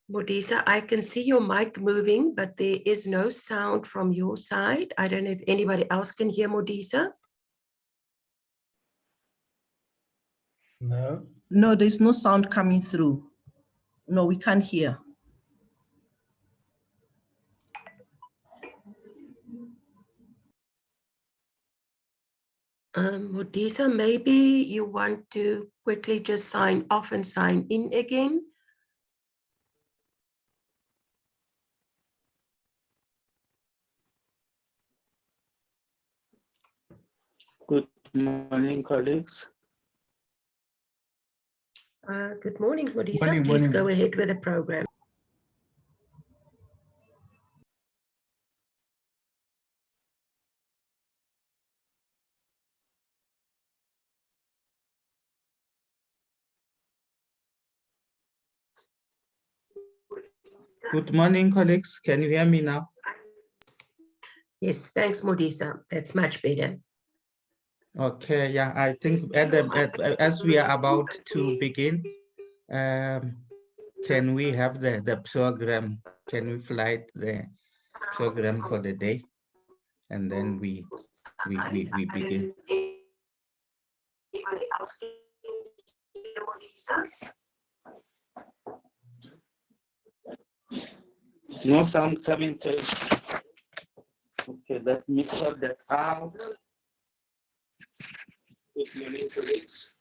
Modisa, I can see your mic moving, but there is no sound from your side. I don't know if anybody else can hear Modisa. No. No, there's no sound coming through. No, we can't hear. Modisa, maybe you want to quickly just sign off and sign in again. Good morning, colleagues. Good morning, Modisa. Morning, Please morning. go ahead with the program. Good morning, colleagues. Can you hear me now? Yes, thanks, Modisa. That's much better. Okay, yeah, I think as we are about to begin, can we have the program? Can we flight the program for the day? And then we begin. No sound coming through. Okay, let me sort that out. Good morning, colleagues.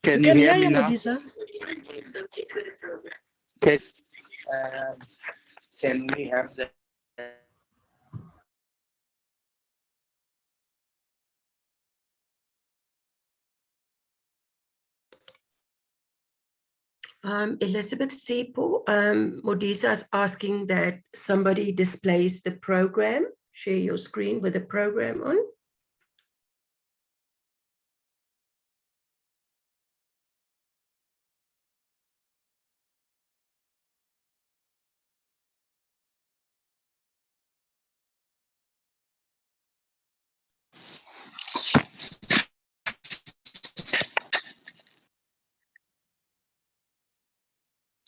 Can you hear me now? Modisa. Okay. Can we have the Elizabeth Seepo, Modisa is asking that somebody displays the program. Share your screen with the program on.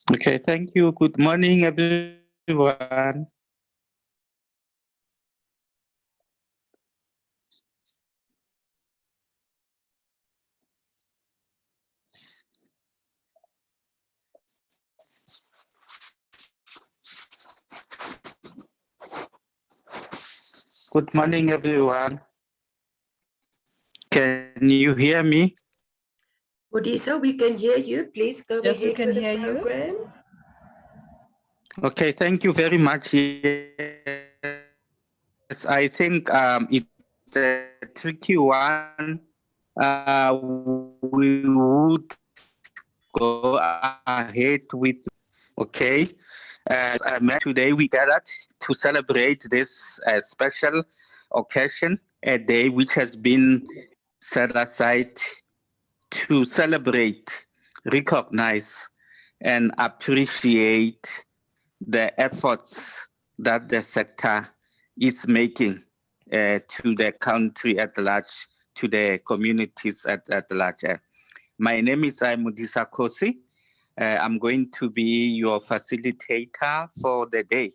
Okay, thank you. Good morning, everyone. Good morning, everyone. Can you hear me? Modisa, we can hear you. Please go Yes, we ahead can with hear the you. program. Okay, thank you very much. Yes, I think it's a tricky one. We would go ahead with, okay. Today we gathered to celebrate this special occasion, a day which has been set aside to celebrate, recognize, and appreciate the efforts that the sector is making to the country at large, to the communities at large. My name is Modisa Kosi. I'm going to be your facilitator for the day.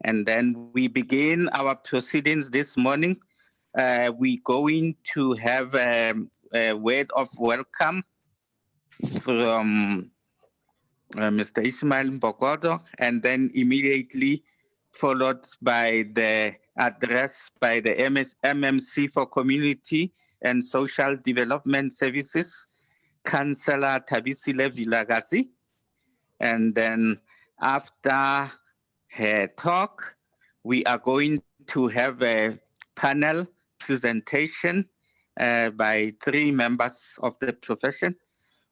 And then we begin our proceedings this morning. We're going to have a word of welcome from Mr. Ismail Bogodo, and then immediately followed by the address by the MMC for Community and Social Development Services, Councillor Tabisile Vilagazi. And then after her talk, we are going to have a panel presentation by 3 members of the profession.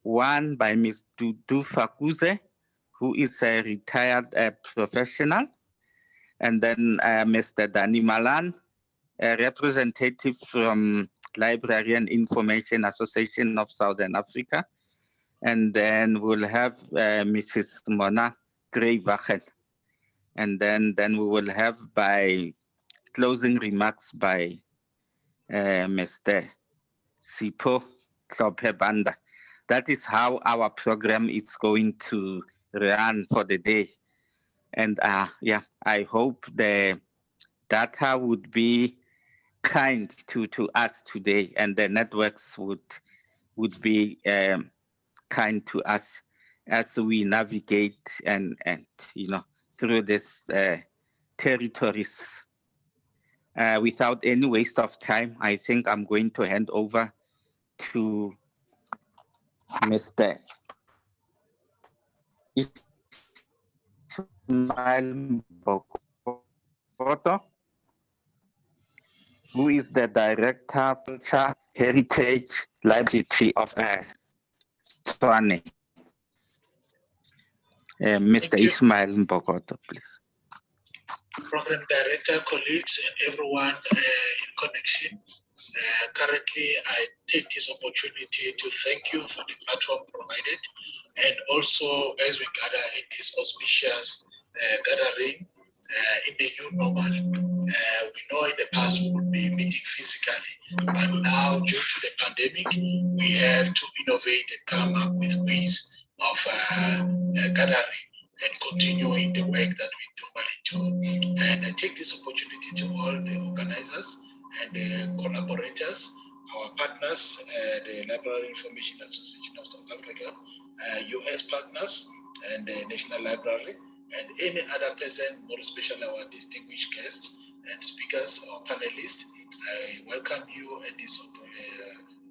One by Ms. Dudu Fakuze, who is a retired professional, and then Mr. Danny Malan, a representative from Librarian Information Association of Southern Africa, and then we'll have Mrs. Mona Greywachen, and then we will have by closing remarks by Mr. Sipho Hlophe Banda. That is how our program is going to run for the day. And yeah, I hope the data would be kind to us today, and the networks would be kind to us as we navigate and through this territories. Without any waste of time, I think I'm going to hand over to Mr. Ismail Bokoto, who is the Director of Culture Heritage Library of Tshwane. Mr. Ismail Bokoto, please. Program Director, colleagues, and everyone in connection. Currently, I take this opportunity to thank you for the platform provided, and also as we gather in this auspicious gathering in the new normal. We know in the past we would be meeting physically, but now due to the pandemic, we have to innovate and come up with ways of gathering and continuing the work that we normally do. And I take this opportunity to all the organizers and the collaborators, our partners, the Library Information Association of South Africa, US partners, and the National Library, and any other present, more especially our distinguished guests and speakers or panelists. I welcome you at this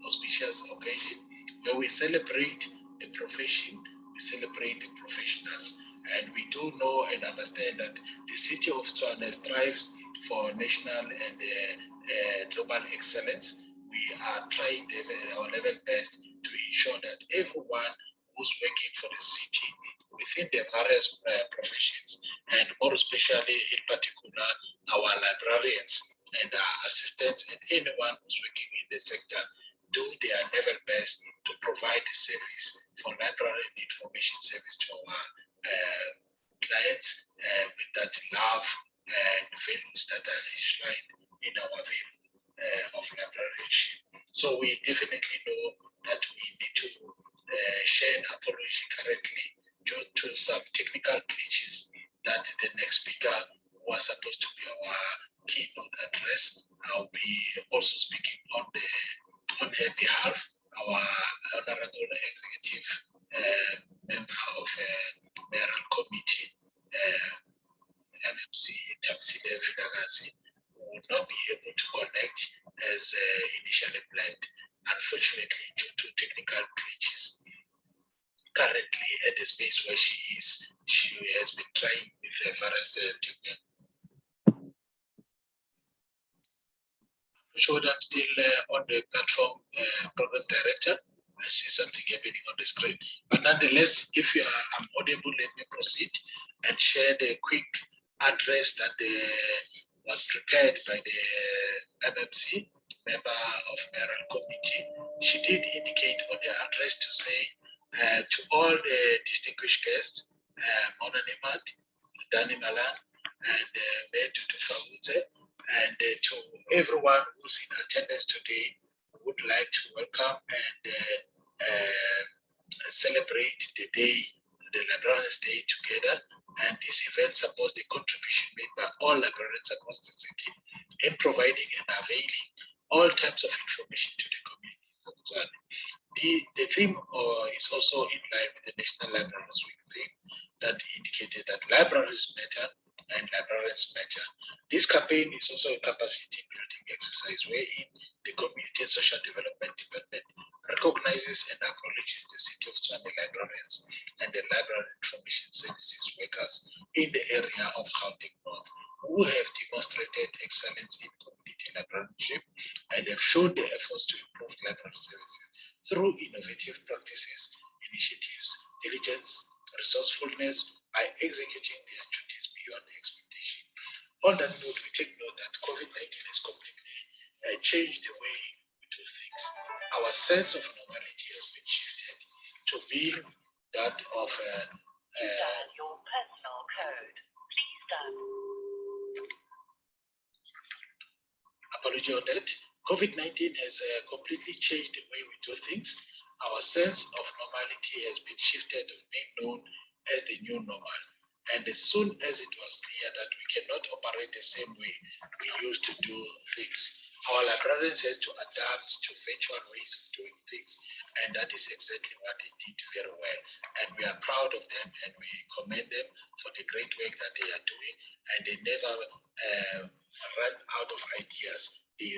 auspicious occasion where we celebrate the profession, we celebrate the professionals. And we do know and understand that the city of Tshwane strives for national and global excellence. We are trying our level best to ensure that everyone who's working for the city within the various professions, and more especially in particular our librarians and our assistants and anyone who's working in the sector, do their level best to provide the service for library information service to our clients with that love and values that are enshrined in our value of librarianship. So we definitely know that we need to share an apology currently due to some technical glitches that the next speaker was supposed to be our keynote address. I'll be also speaking on her behalf, our honorable executive member of mayoral committee, MMC Tamsile Vilagazi, who would not be able to connect as initially planned, unfortunately due to technical glitches. Currently at the space where she is, she has been trying with various techniques. I'm sure that I'm still on the platform, program director. I see something happening on the screen. But nonetheless, if you are I'm audible, let me proceed and share the quick address that was prepared by the MMC, member of mayoral committee. She did indicate on the address to say to all the distinguished guests, Mona Nemat, Danny Malan, and Mayor Tutu Fawuze, and to everyone who's in attendance today, would like to welcome and celebrate the day, the Librarians Day together. And this event supports the contribution made by all librarians across the city in providing and availing all types of information to the community. The theme is also in line with the National Librarians Week theme that indicated that libraries matter and librarians matter. This campaign is also a capacity building exercise wherein the Community and Social Development Department recognizes and acknowledges the City of Tshwane librarians and the library information services workers in the area of Gauteng North who have demonstrated excellence in community librarianship and have shown their efforts to improve library services through innovative practices, initiatives, diligence, resourcefulness by executing their duties beyond expectation. On that note, we take note that COVID-19 has completely changed the way we do things. Our sense of normality has been shifted to being that of your personal code. Please don't. Apology on that. COVID-19 has completely changed the way we do things. Our sense of normality has been shifted of being known as the new normal. And as soon as it was clear that we cannot operate the same way we used to do things, our librarians had to adapt to virtual ways of doing things. And that is exactly what they did very well. And we are proud of them and we commend them for the great work that they are doing. And they never ran out of ideas. They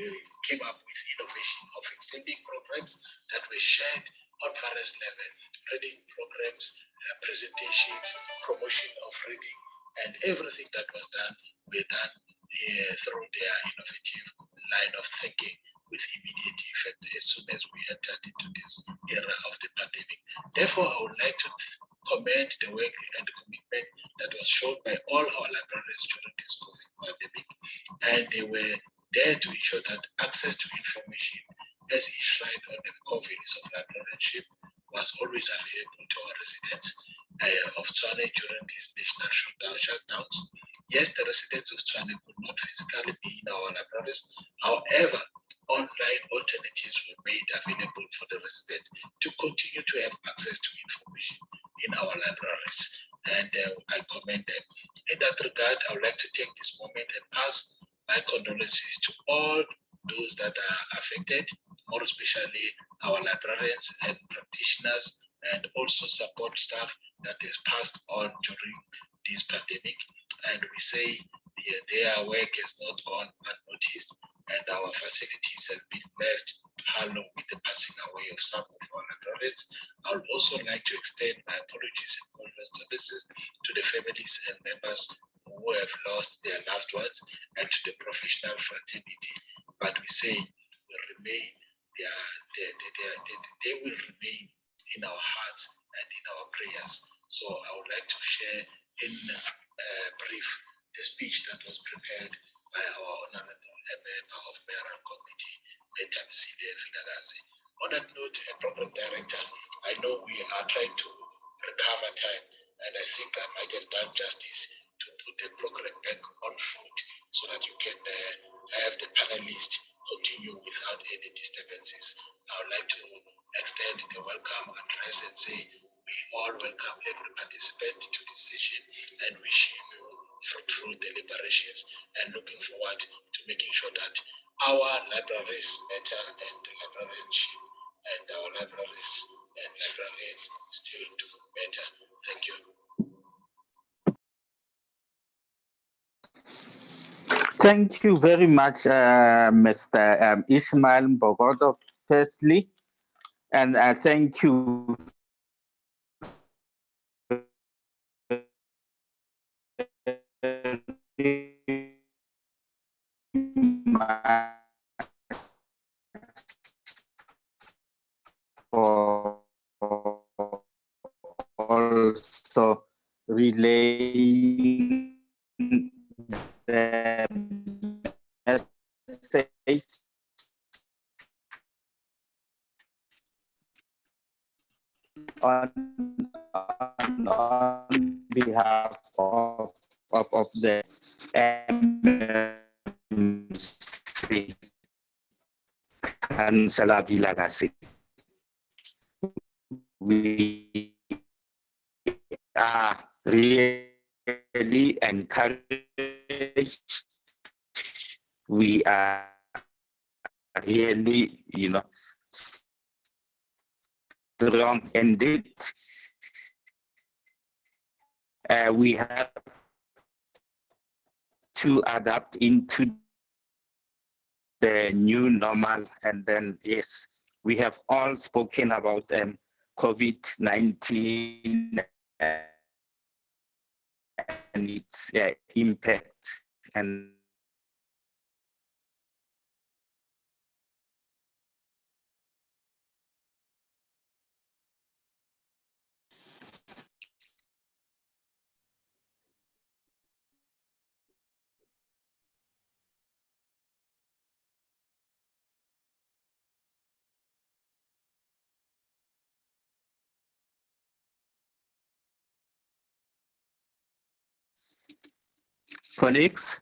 came up with innovation of extending programs that were shared on various levels, reading programs, presentations, promotion of reading, and everything that was done were done through their innovative line of thinking with immediate effect as soon as we entered into this era of the pandemic. Therefore, I would like to commend the work and the commitment that was shown by all our librarians during this COVID pandemic, and they were there to ensure that access to information as enshrined on the core values of librarianship was always available to our residents of Tshwane during these national shutdowns. Yes, the residents of Tshwane could not physically be in our libraries. However, online alternatives were made available for the resident to continue to have access to information in our libraries. And I commend them. In that regard, I would like to take this moment and pass my condolences to all those that are affected, more especially our librarians and practitioners and also support staff that has passed on during this pandemic. And we say their work has not gone unnoticed and our facilities have been left hollow with the passing away of some of our librarians. I would also like to extend my apologies and condolences to the families and members who have lost their loved ones and to the professional fraternity. But we say will remain, they will remain in our hearts and in our prayers. So I would like to share in brief the speech that was prepared by our honorable member of Mayoral Committee, Metamsile Finagazi. On that note, program director, I know we are trying to recover time, and I think I might have done justice to put the program back on foot so that you can have the panelists continue without any disturbances. I would like to extend the welcome address and say we all welcome every participant to this session and wish you fruitful deliberations and looking forward to making sure that our libraries matter and the librarianship and our libraries and librarians still do better. Thank you. Thank you very much, Mr. Ismail Bogodo, firstly, and thank you very much for also relaying the message on behalf of the MMC Councillor Vilagasi. We are really encouraged. We are really, strong indeed. We have to adapt into the new normal, and then yes, we have all spoken about COVID-19 and its impact, and colleagues,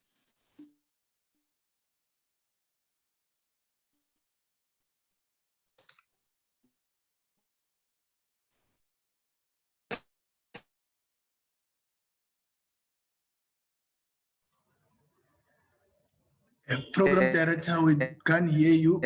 Program Director, we can't hear you.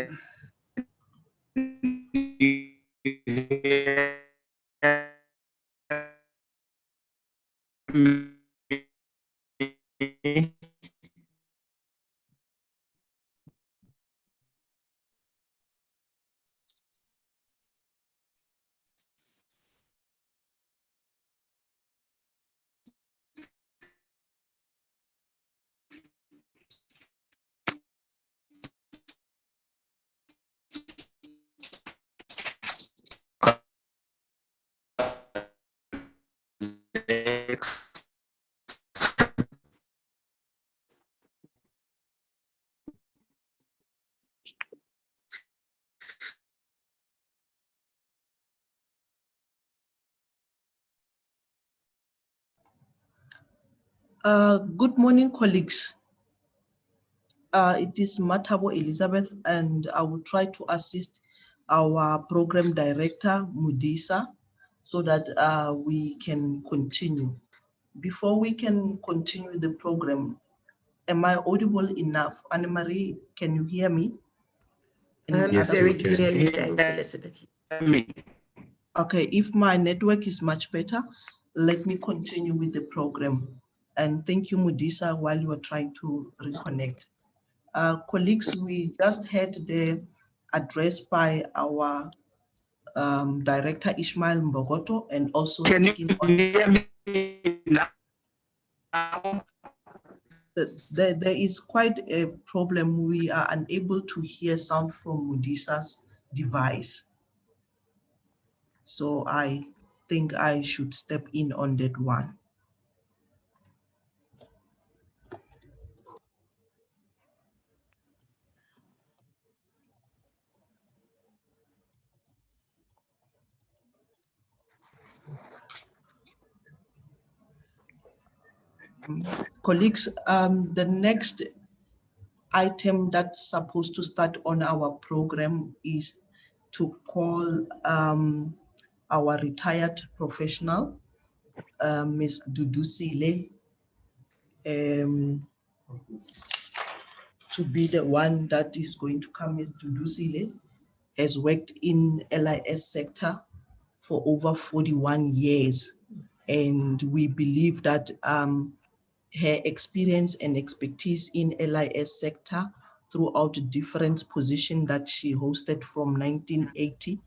Good morning, colleagues. It is Matabo Elizabeth, and I will try to assist our program director, Mudisa, so that we can continue. Before we can continue the program, am I audible enough? Anne-Marie, can you hear me? Yes, very clearly, thanks, Elizabeth. Okay, if my network is much better, let me continue with the program. And thank you, Mudisa, while you are trying to reconnect. Colleagues, we just had the address by our Director Ishmael Mbogoto, and also speaking on. Hear me now? There is quite a problem. We are unable to hear sound from Mudisa's device. So I think I should step in on that one. Colleagues, the next item that's supposed to start on our program is to call our retired professional, Ms. Dudusile, to be the one that is going to come. Ms. Dudusile has worked in LIS sector for over 41 years. And we believe that her experience and expertise in LIS sector throughout the different positions that she hosted from 1980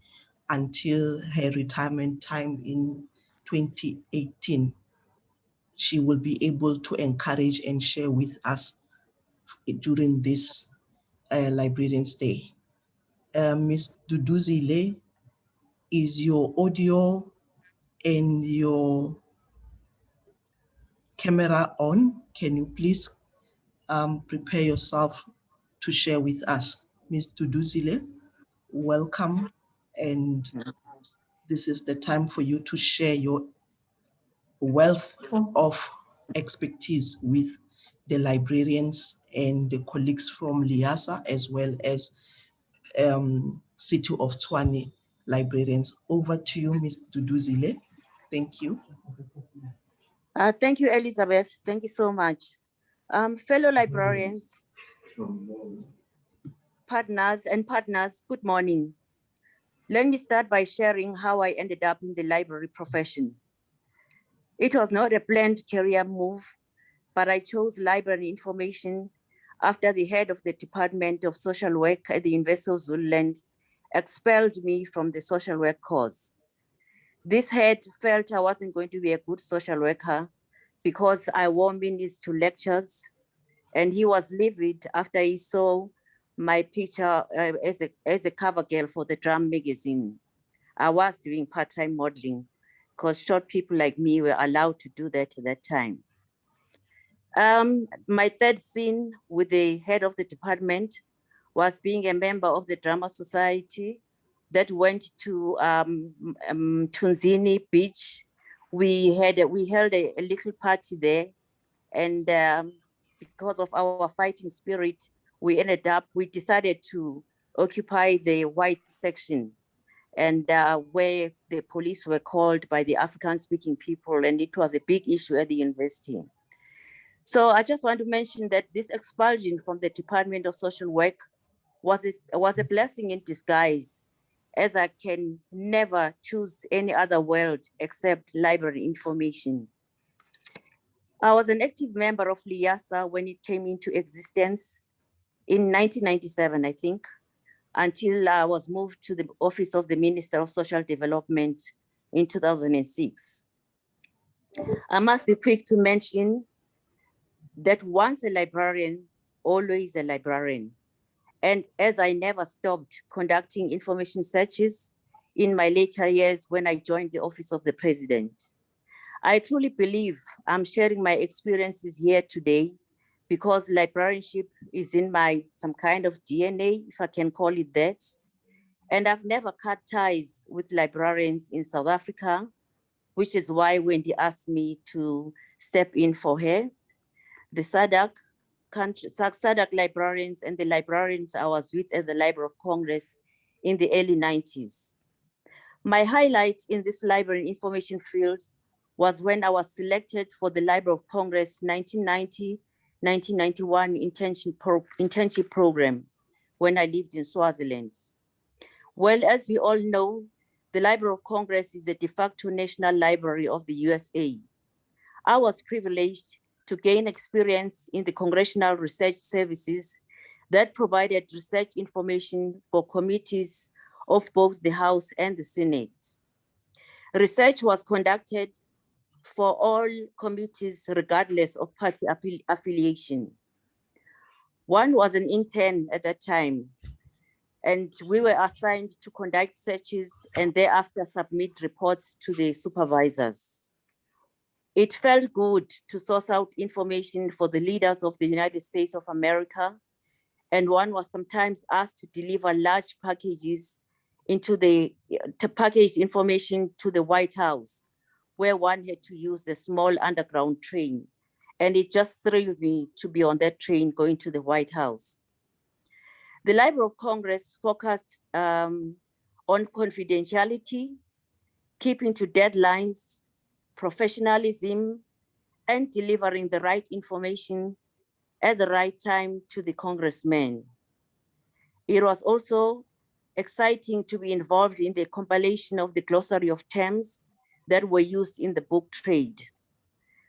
until her retirement time in 2018, she will be able to encourage and share with us during this Librarians Day. Ms. Duduzile, is your audio and your camera on? Can you please prepare yourself to share with us? Ms. Duduzile, welcome. And this is the time for you to share your wealth of expertise with the librarians and the colleagues from LIASA, as well as City of Tshwane librarians. Over to you, Ms. Duduzile. Thank you. Thank you, Elizabeth. Thank you so much. Fellow librarians, partners, good morning. Let me start by sharing how I ended up in the library profession. It was not a planned career move, but I chose library information after the head of the Department of Social Work at the University of Zululand expelled me from the social work course. This head felt I wasn't going to be a good social worker because I wore minis to lectures, and he was livid after he saw my picture as a cover girl for the Drum magazine. I was doing part-time modeling because short people like me were allowed to do that at that time. My third scene with the head of the department was being a member of the Drama Society that went to Tunzini Beach. We held a little party there, and because of our fighting spirit, we decided to occupy the white section, and where the police were called by the African-speaking people, and it was a big issue at the university. So I just want to mention that this expulsion from the Department of Social Work was a blessing in disguise, as I can never choose any other world except library information. I was an active member of LIASA when it came into existence in 1997, I think, until I was moved to the office of the Minister of Social Development in 2006. I must be quick to mention that once a librarian, always a librarian. And as I never stopped conducting information searches in my later years when I joined the office of the president, I truly believe I'm sharing my experiences here today because librarianship is in my some kind of DNA, if I can call it that. And I've never cut ties with librarians in South Africa, which is why Wendy asked me to step in for her. The SADC librarians and the librarians I was with at the Library of Congress in the early 90s. My highlight in this library information field was when I was selected for the Library of Congress 1990-1991 internship program when I lived in Swaziland. Well, as we all know, the Library of Congress is a de facto national library of the USA. I was privileged to gain experience in the congressional research services that provided research information for committees of both the House and the Senate. Research was conducted for all committees regardless of party affiliation. One was an intern at that time, and we were assigned to conduct searches and thereafter submit reports to the supervisors. It felt good to source out information for the leaders of the United States of America, and one was sometimes asked to deliver large packages packaged information to the White House, where one had to use the small underground train. And it just thrilled me to be on that train going to the White House. The Library of Congress focused on confidentiality, keeping to deadlines, professionalism, and delivering the right information at the right time to the congressman. It was also exciting to be involved in the compilation of the glossary of terms that were used in the book trade.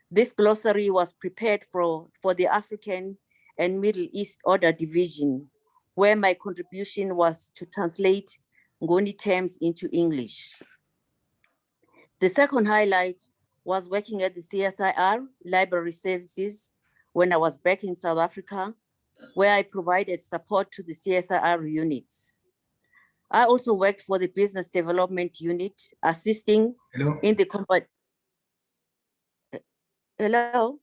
This glossary was prepared for the African and Middle East Order Division, where my contribution was to translate Ngoni terms into English. The second highlight was working at the CSIR Library Services when I was back in South Africa, where I provided support to the CSIR units. I also worked for the Business Development Unit, assisting in the company. Hello?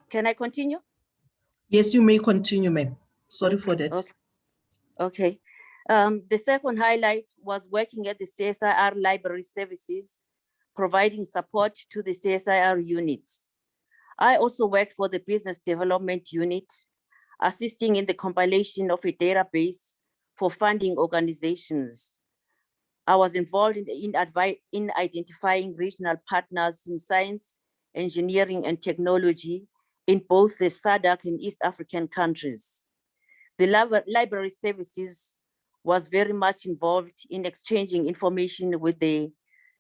Can I continue? Yes, you may continue, ma'am. Sorry for that. Okay. The second highlight was working at the CSIR Library Services, providing support to the CSIR units. I also worked for the Business Development Unit, assisting in the compilation of a database for funding organizations. I was involved in identifying regional partners in science, engineering, and technology in both the SADC and East African countries. The library services was very much involved in exchanging information with the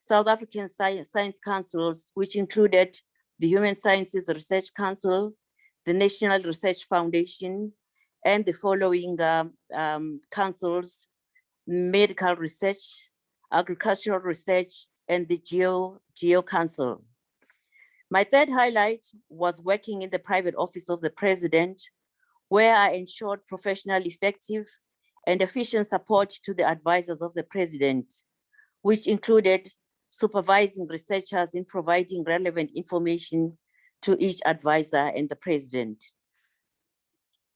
South African Science Councils, which included the Human Sciences Research Council, the National Research Foundation, and the following councils: Medical Research, Agricultural Research, and the Geo Council. My third highlight was working in the private office of the president, where I ensured professional, effective, and efficient support to the advisors of the president, which included supervising researchers in providing relevant information to each advisor and the president.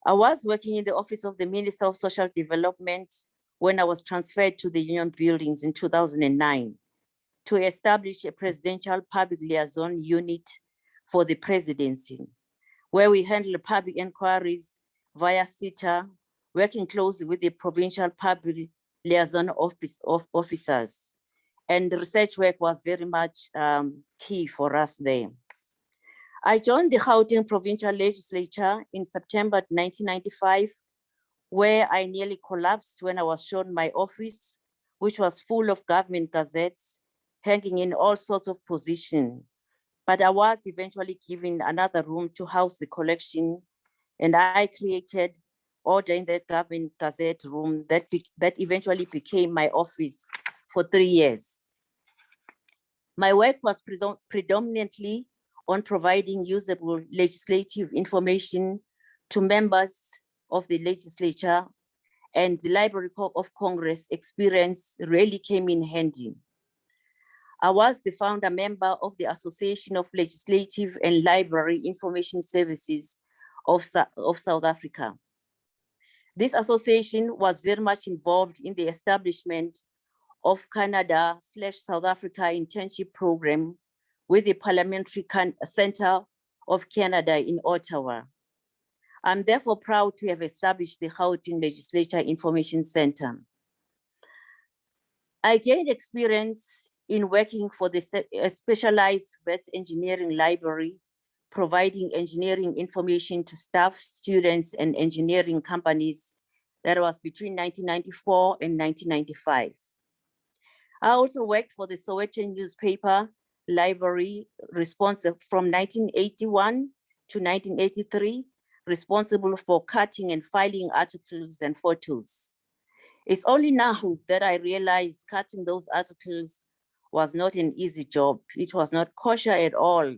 I was working in the office of the Minister of Social Development when I was transferred to the Union Buildings in 2009 to establish a presidential public liaison unit for the presidency, where we handle public inquiries via CITA, working closely with the provincial public liaison officers. And the research work was very much key for us there. I joined the Gauteng Provincial Legislature in September 1995, where I nearly collapsed when I was shown my office, which was full of government gazettes hanging in all sorts of positions. But I was eventually given another room to house the collection, and I created order in that government gazette room that eventually became my office for 3 years. My work was predominantly on providing usable legislative information to members of the legislature, and the Library of Congress experience really came in handy. I was the founder member of the Association of Legislative and Library Information Services of South Africa. This association was very much involved in the establishment of Canada/South Africa internship program with the Parliamentary Center of Canada in Ottawa. I'm therefore proud to have established the Gauteng Legislature Information Center. I gained experience in working for the specialized West Engineering Library, providing engineering information to staff, students, and engineering companies. That was between 1994 and 1995. I also worked for the Sowetan newspaper library, responsible from 1981 to 1983, responsible for cutting and filing articles and photos. It's only now that I realized cutting those articles was not an easy job. It was not kosher at all,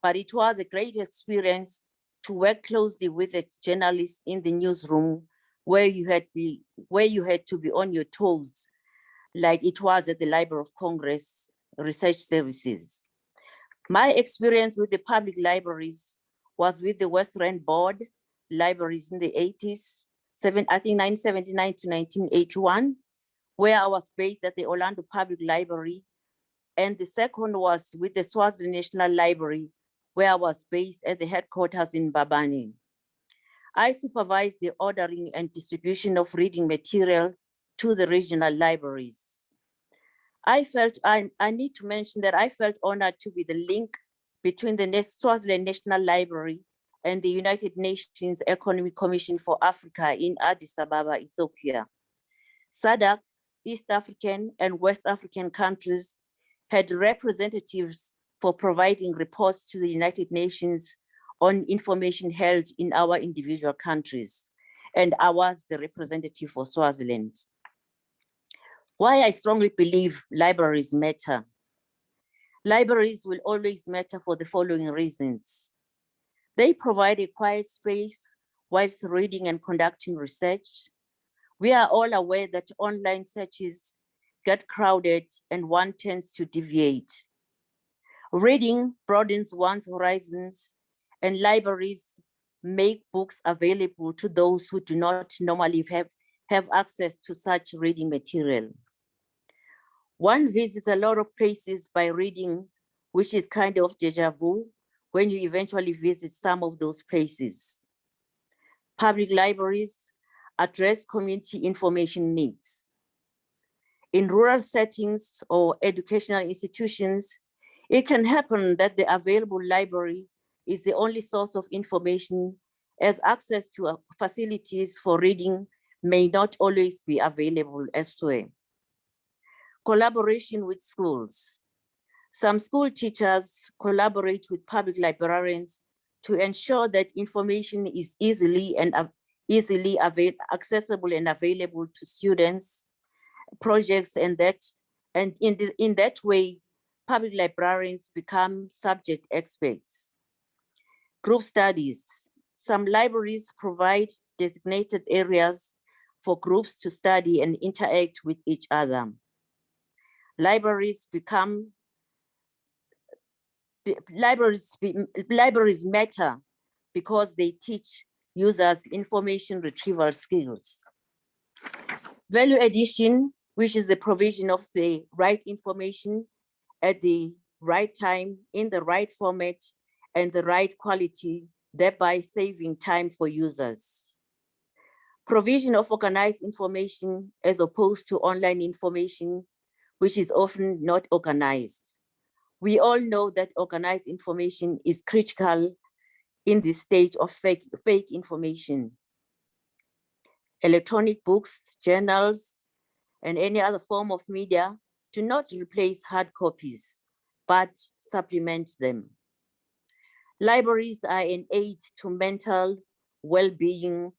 but it was a great experience to work closely with the journalists in the newsroom where you had to be on your toes, like it was at the Library of Congress Research Services. My experience with the public libraries was with the West Rand Board libraries in the 80s, I think 1979 to 1981, where I was based at the Orlando Public Library. And the second was with the Swaziland National Library, where I was based at the headquarters in Babani. I supervised the ordering and distribution of reading material to the regional libraries. I need to mention that I felt honored to be the link between the Swaziland National Library and the United Nations Economic Commission for Africa in Addis Ababa, Ethiopia. SADC, East African and West African countries had representatives for providing reports to the United Nations on information held in our individual countries. And I was the representative for Swaziland. Why I strongly believe libraries matter. Libraries will always matter for the following reasons. They provide a quiet space whilst reading and conducting research. We are all aware that online searches get crowded and one tends to deviate. Reading broadens one's horizons, and libraries make books available to those who do not normally have access to such reading material. One visits a lot of places by reading, which is kind of deja vu when you eventually visit some of those places. Public libraries address community information needs. In rural settings or educational institutions, it can happen that the available library is the only source of information, as access to facilities for reading may not always be available elsewhere. Collaboration with schools. Some school teachers collaborate with public librarians to ensure that information is easily accessible and available to students, projects, and in that way, public librarians become subject experts. Group studies. Some libraries provide designated areas for groups to study and interact with each other. Libraries matter because they teach users information retrieval skills. Value addition, which is the provision of the right information at the right time, in the right format, and the right quality, thereby saving time for users. Provision of organized information as opposed to online information, which is often not organized. We all know that organized information is critical in this stage of fake information. Electronic books, journals, and any other form of media do not replace hard copies, but supplement them. Libraries are an aid to mental well-being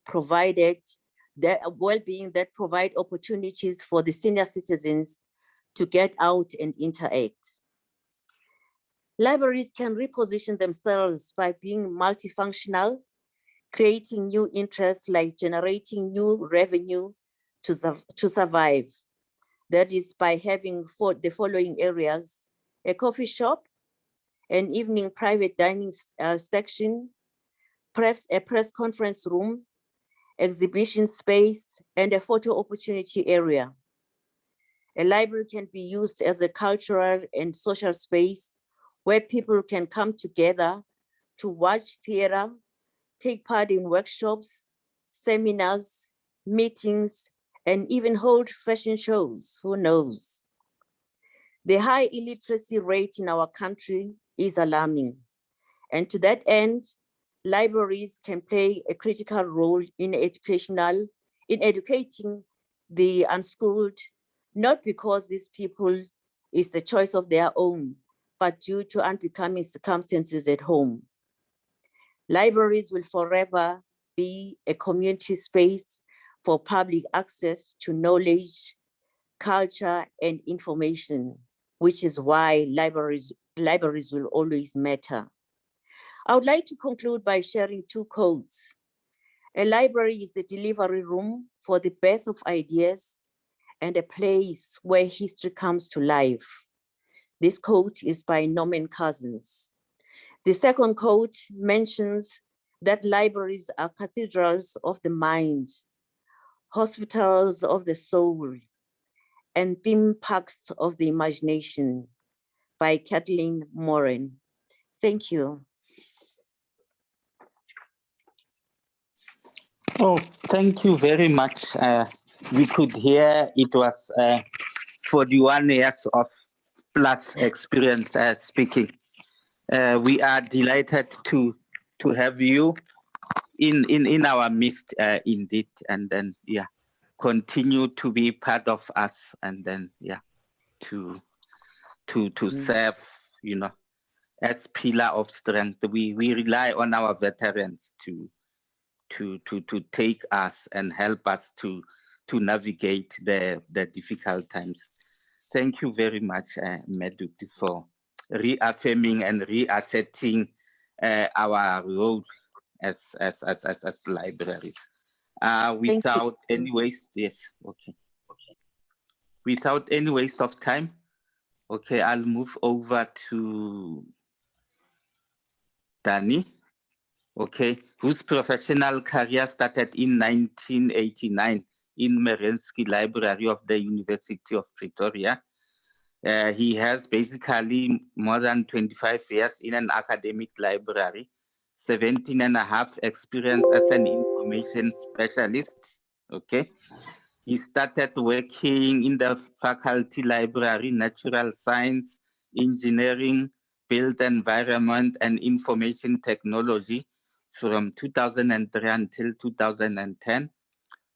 that provide opportunities for the senior citizens to get out and interact. Libraries can reposition themselves by being multifunctional, creating new interests like generating new revenue to survive. That is by having the following areas: a coffee shop, an evening private dining section, a press conference room, exhibition space, and a photo opportunity area. A library can be used as a cultural and social space where people can come together to watch theater, take part in workshops, seminars, meetings, and even hold fashion shows, who knows? The high illiteracy rate in our country is alarming. And to that end, libraries can play a critical role in educating the unschooled, not because these people is the choice of their own, but due to unbecoming circumstances at home. Libraries will forever be a community space for public access to knowledge, culture, and information, which is why libraries will always matter. I would like to conclude by sharing two quotes. A library is the delivery room for the birth of ideas and a place where history comes to life. This quote is by Norman Cousins. The second quote mentions that libraries are cathedrals of the mind, hospitals of the soul, and theme parks of the imagination, by Kathleen Moran. Thank you. Oh, thank you very much. We could hear it was 41 years of plus experience speaking. We are delighted to have you in our midst, indeed, and then continue to be part of us, and then to serve, as pillar of strength. We rely on our veterans to take us and help us to navigate the difficult times. Thank you very much, Medu, for reaffirming and reasserting our role as libraries. Without any waste, yes, okay. Without any waste of time, okay, I'll move over to Danny, okay, whose professional career started in 1989 in Merensky Library of the University of Pretoria. He has basically more than 25 years in an academic library, 17 and a half experience as an information specialist, okay. He started working in the faculty library, natural science, engineering, built environment, and information technology from 2003 until 2010.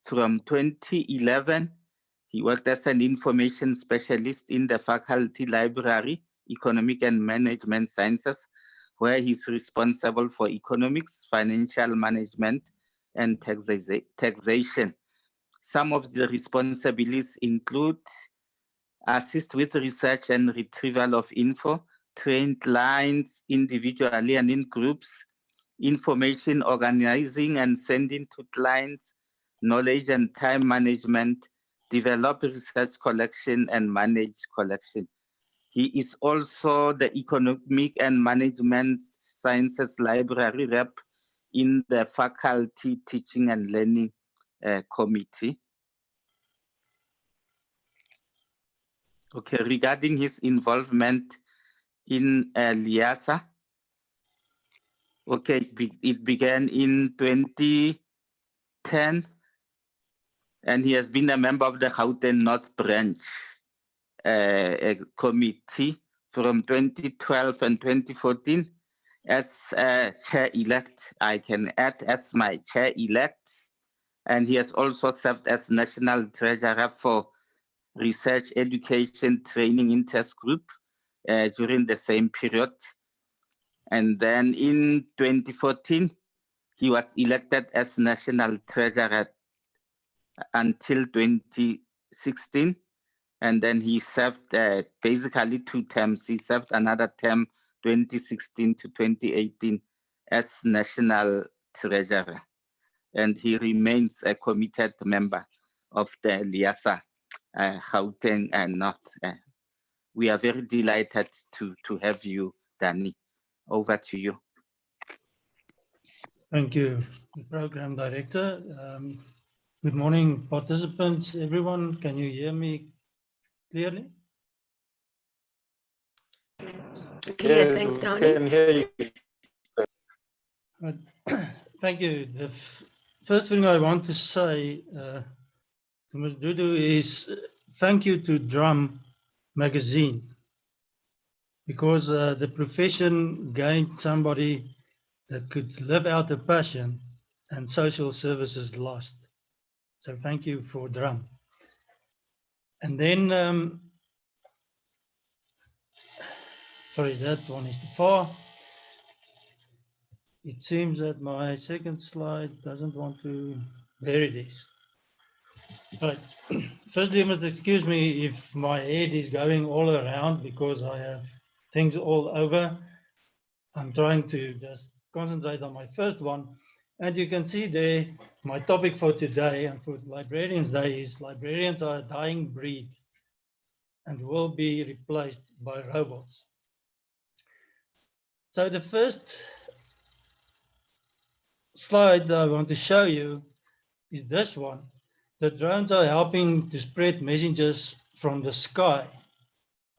From 2011, he worked as an information specialist in the faculty library, economic and management sciences, where he's responsible for economics, financial management, and taxation. Some of the responsibilities include assist with research and retrieval of info, train clients individually and in groups, information organizing and sending to clients, knowledge and time management, develop research collection and manage collection. He is also the economic and management sciences library rep in the faculty teaching and learning committee. Okay, regarding his involvement in LIASA, okay, it began in 2010, and he has been a member of the Gauteng North Branch committee from 2012 and 2014 as chair-elect. I can add as my chair-elect. And he has also served as National Treasurer for Research, Education, Training Intergroup during the same period. And then in 2014, he was elected as National Treasurer until 2016. And then he served basically 2 terms. He served another term, 2016 to 2018, as National Treasurer. And he remains a committed member of the Liasa Gauteng North. We are very delighted to have you, Danny. Over to you. Thank you, Program Director. Good morning, participants. Everyone, can you hear me clearly? Clear, thanks, Danny. Can hear you. Thank you. The first thing I want to say to Ms. Dudu is thank you to Drum Magazine, because the profession gained somebody that could live out a passion and social services lost. So thank you for Drum. And then, sorry, that one is too far. It seems that my second slide doesn't want to, there it is. Right. Firstly, you must excuse me if my head is going all around because I have things all over. I'm trying to just concentrate on my first one. And you can see there, my topic for today and for Librarians Day is librarians are a dying breed and will be replaced by robots. So the first slide I want to show you is this one. The drones are helping to spread messages from the sky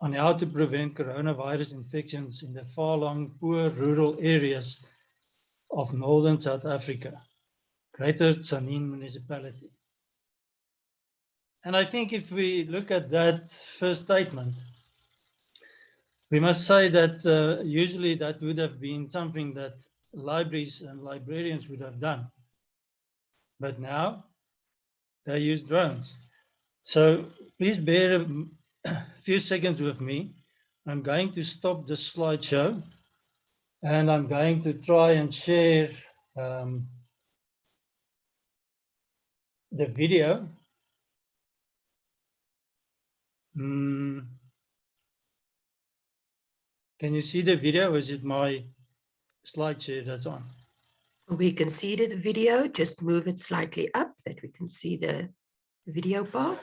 on how to prevent coronavirus infections in the far-flung, poor rural areas of northern South Africa, Greater Tshwane municipality. And I think if we look at that first statement, we must say that usually that would have been something that libraries and librarians would have done. But now they use drones. So please bear a few seconds with me. I'm going to stop the slideshow and I'm going to try and share the video. Can you see the video? Is it my slideshow that's on? We can see the video, just move it slightly up that we can see the video part.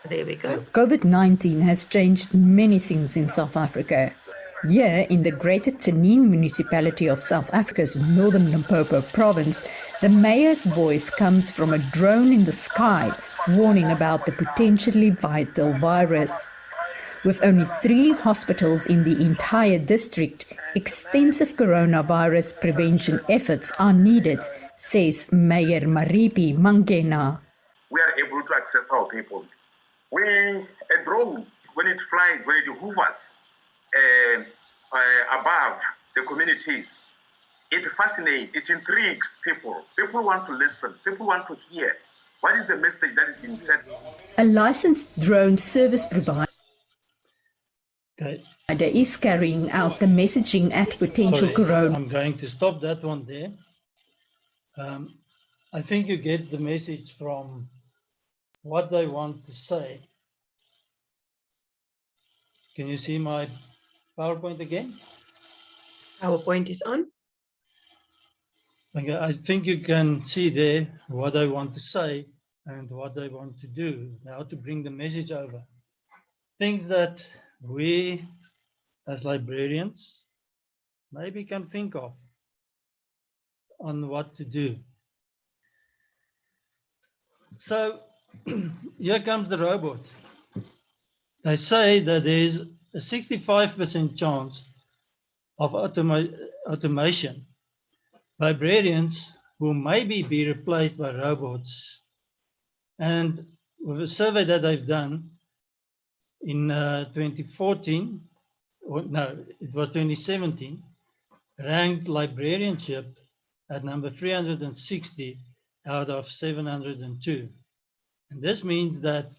There we go. COVID-19 has changed many things in South Africa. Here in the Greater Tshwane municipality of South Africa's northern Limpopo province, the mayor's voice comes from a drone in the sky warning about the potentially vital virus. With only 3 hospitals in the entire district, extensive coronavirus prevention efforts are needed, says Mayor Maripi Mangena. We are able to access our people. When a drone, when it flies, when it hovers above the communities, it fascinates, it intrigues people. People want to listen, people want to hear. What is the message that is being said? A licensed drone service provider is carrying out the messaging at potential corona. I'm going to stop that one there. I think you get the message from what they want to say. Can you see my PowerPoint again? PowerPoint is on. Okay, I think you can see there what I want to say and what they want to do, how to bring the message over. Things that we as librarians maybe can think of on what to do. So here comes the robot. They say that there's a 65% chance of automation. Librarians will maybe be replaced by robots. And with a survey that they've done in 2014, no, it was 2017, ranked librarianship at number 360 out of 702. And this means that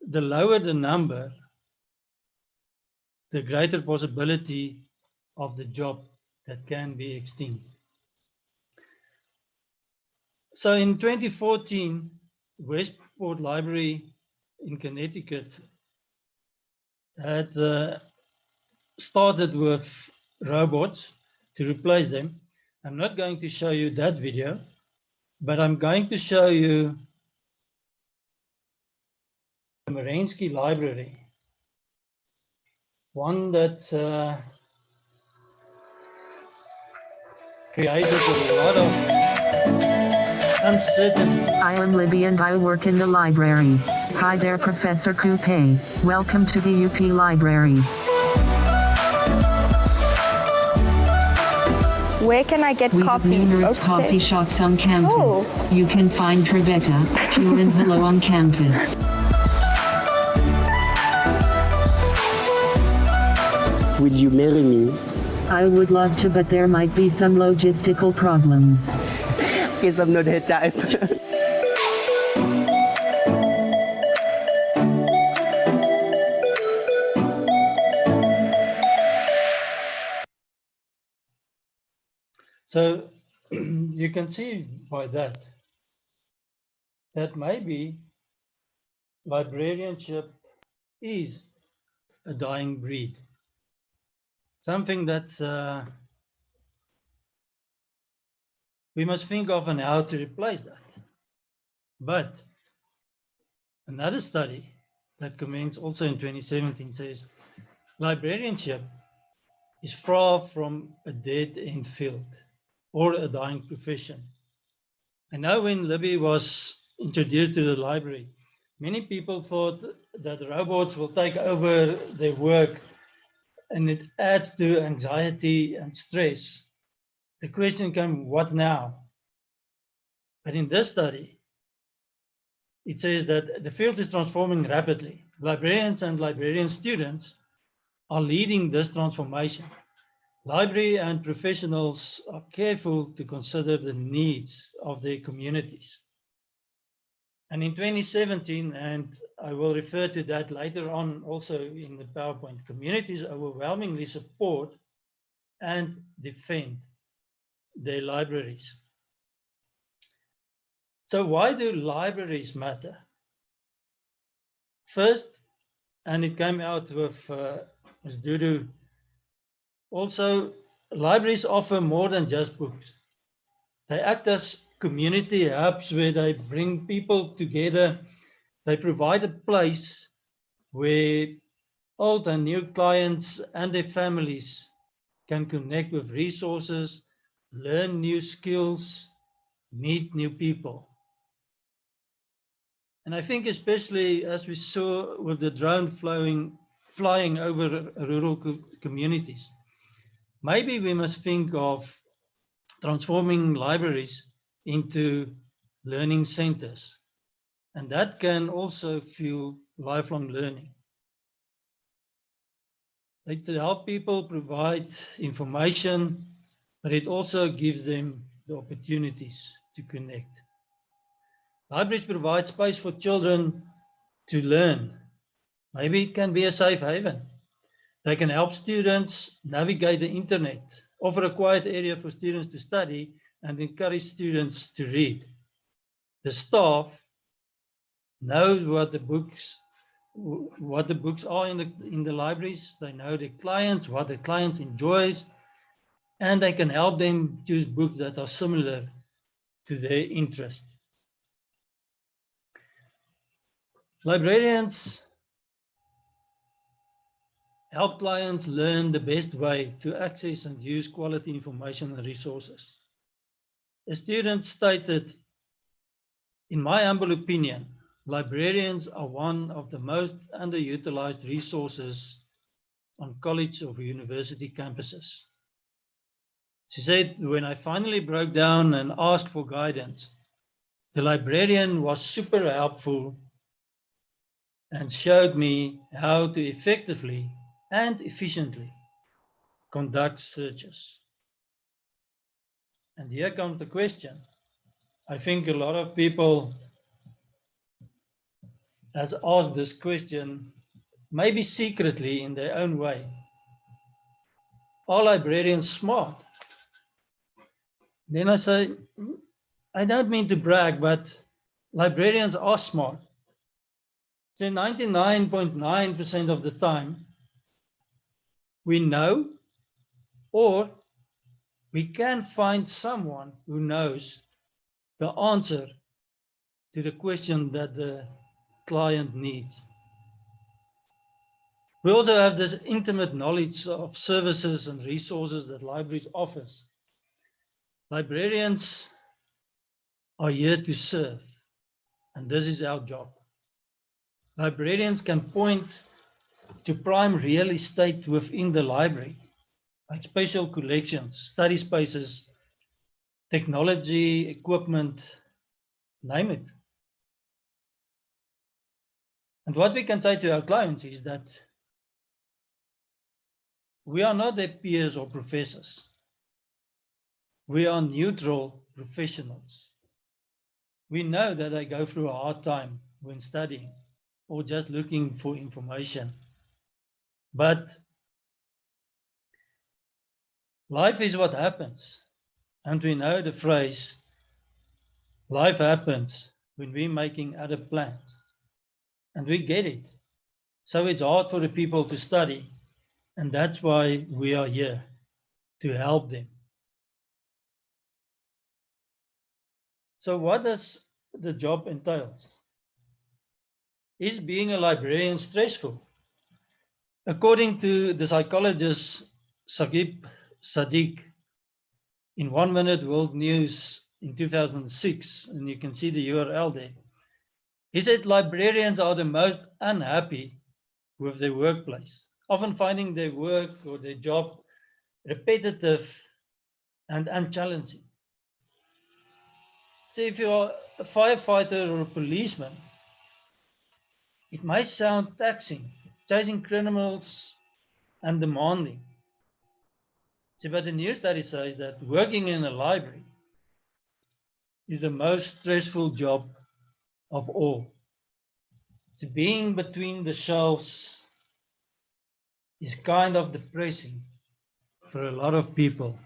the lower the number, the greater possibility of the job that can be extinct. So in 2014, Westport Library in Connecticut had started with robots to replace them. I'm not going to show you that video, but I'm going to show you the Marensky Library, one that created a lot of uncertainty. I am Libby and I work in the library. Hi there, Professor Coupe. Welcome to the UP Library. Where can I get We coffee? have numerous coffee shops on campus. Oh. You can find Tribeca, Pure and Hello on campus. Will you marry me? I would love to, but there might be some logistical problems. Because I'm not her type. So you can see by that maybe librarianship is a dying breed. Something that we must think of and how to replace that. But another study that commenced also in 2017 says librarianship is far from a dead-end field or a dying profession. I know when Libby was introduced to the library, many people thought that robots will take over their work and it adds to anxiety and stress. The question came, what now? But in this study, it says that the field is transforming rapidly. Librarians and librarian students are leading this transformation. Library and professionals are careful to consider the needs of their communities. And in 2017, and I will refer to that later on also in the PowerPoint, communities overwhelmingly support and defend their libraries. So why do libraries matter? First, and it came out with Ms. Dudu, also libraries offer more than just books. They act as community hubs where they bring people together. They provide a place where old and new clients and their families can connect with resources, learn new skills, meet new people. And I think especially as we saw with the drone flying over rural communities, maybe we must think of transforming libraries into learning centers. And that can also fuel lifelong learning. Like to help people provide information, but it also gives them the opportunities to connect. Libraries provide space for children to learn. Maybe it can be a safe haven. They can help students navigate the internet, offer a quiet area for students to study, and encourage students to read. The staff knows what the books are in the libraries. They know the clients, what the clients enjoys, and they can help them choose books that are similar to their interest. Librarians help clients learn the best way to access and use quality information and resources. A student stated, in my humble opinion, librarians are one of the most underutilized resources on college or university campuses. She said, when I finally broke down and asked for guidance, the librarian was super helpful and showed me how to effectively and efficiently conduct searches. And here comes the question. I think a lot of people has asked this question, maybe secretly in their own way. Are librarians smart? Then I say, I don't mean to brag, but librarians are smart. So 99.9% of the time, we know or we can find someone who knows the answer to the question that the client needs. We also have this intimate knowledge of services and resources that libraries offers. Librarians are here to serve, and this is our job. Librarians can point to prime real estate within the library, like special collections, study spaces, technology, equipment, name it. And what we can say to our clients is that we are not their peers or professors. We are neutral professionals. We know that they go through a hard time when studying or just looking for information. But life is what happens. And we know the phrase, life happens when we're making other plans. And we get it. So it's hard for the people to study. And that's why we are here, to help them. So what does the job entail? Is being a librarian stressful? According to the psychologist Saqib Sadiq in 1 Minute World News in 2006, and you can see the URL there, he said librarians are the most unhappy with their workplace, often finding their work or their job repetitive and unchallenging. So if you are a firefighter or a policeman, it might sound taxing, chasing criminals and demanding. So, but the new study says that working in a library is the most stressful job of all. So being between the shelves is kind of depressing for a lot of people.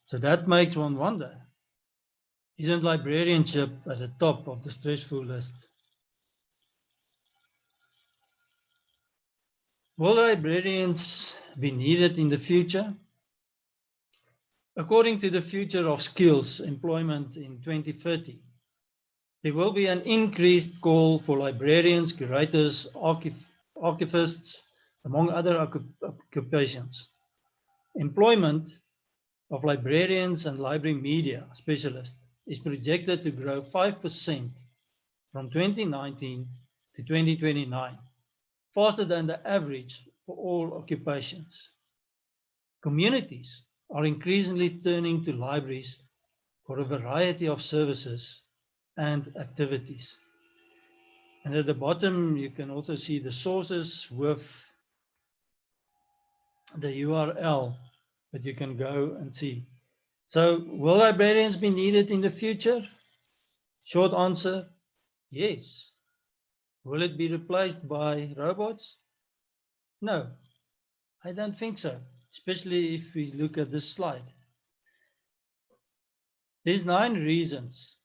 So that makes one wonder, isn't librarianship at the top of the stressful list? Will librarians be needed in the future? According to the Future of Skills Employment in 2030, there will be an increased call for librarians, curators, archivists, among other occupations. Employment of librarians and library media specialists is projected to grow 5% from 2019 to 2029, faster than the average for all occupations. Communities are increasingly turning to libraries for a variety of services and activities. And at the bottom, you can also see the sources with the URL that you can go and see. So will librarians be needed in the future? Short answer, yes. Will it be replaced by robots? No, I don't think so, especially if we look at this slide. There's 9 reasons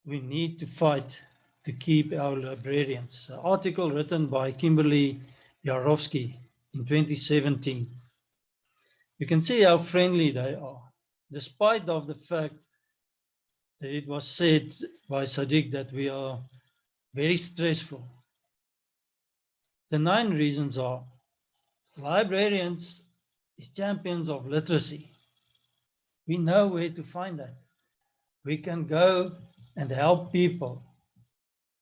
we need to fight to keep our librarians. An article written by Kimberly Jarowski in 2017. You can see how friendly they are, despite of the fact that it was said by Sadiq that we are very stressful. The 9 reasons are: librarians is champions of literacy. We know where to find that. We can go and help people.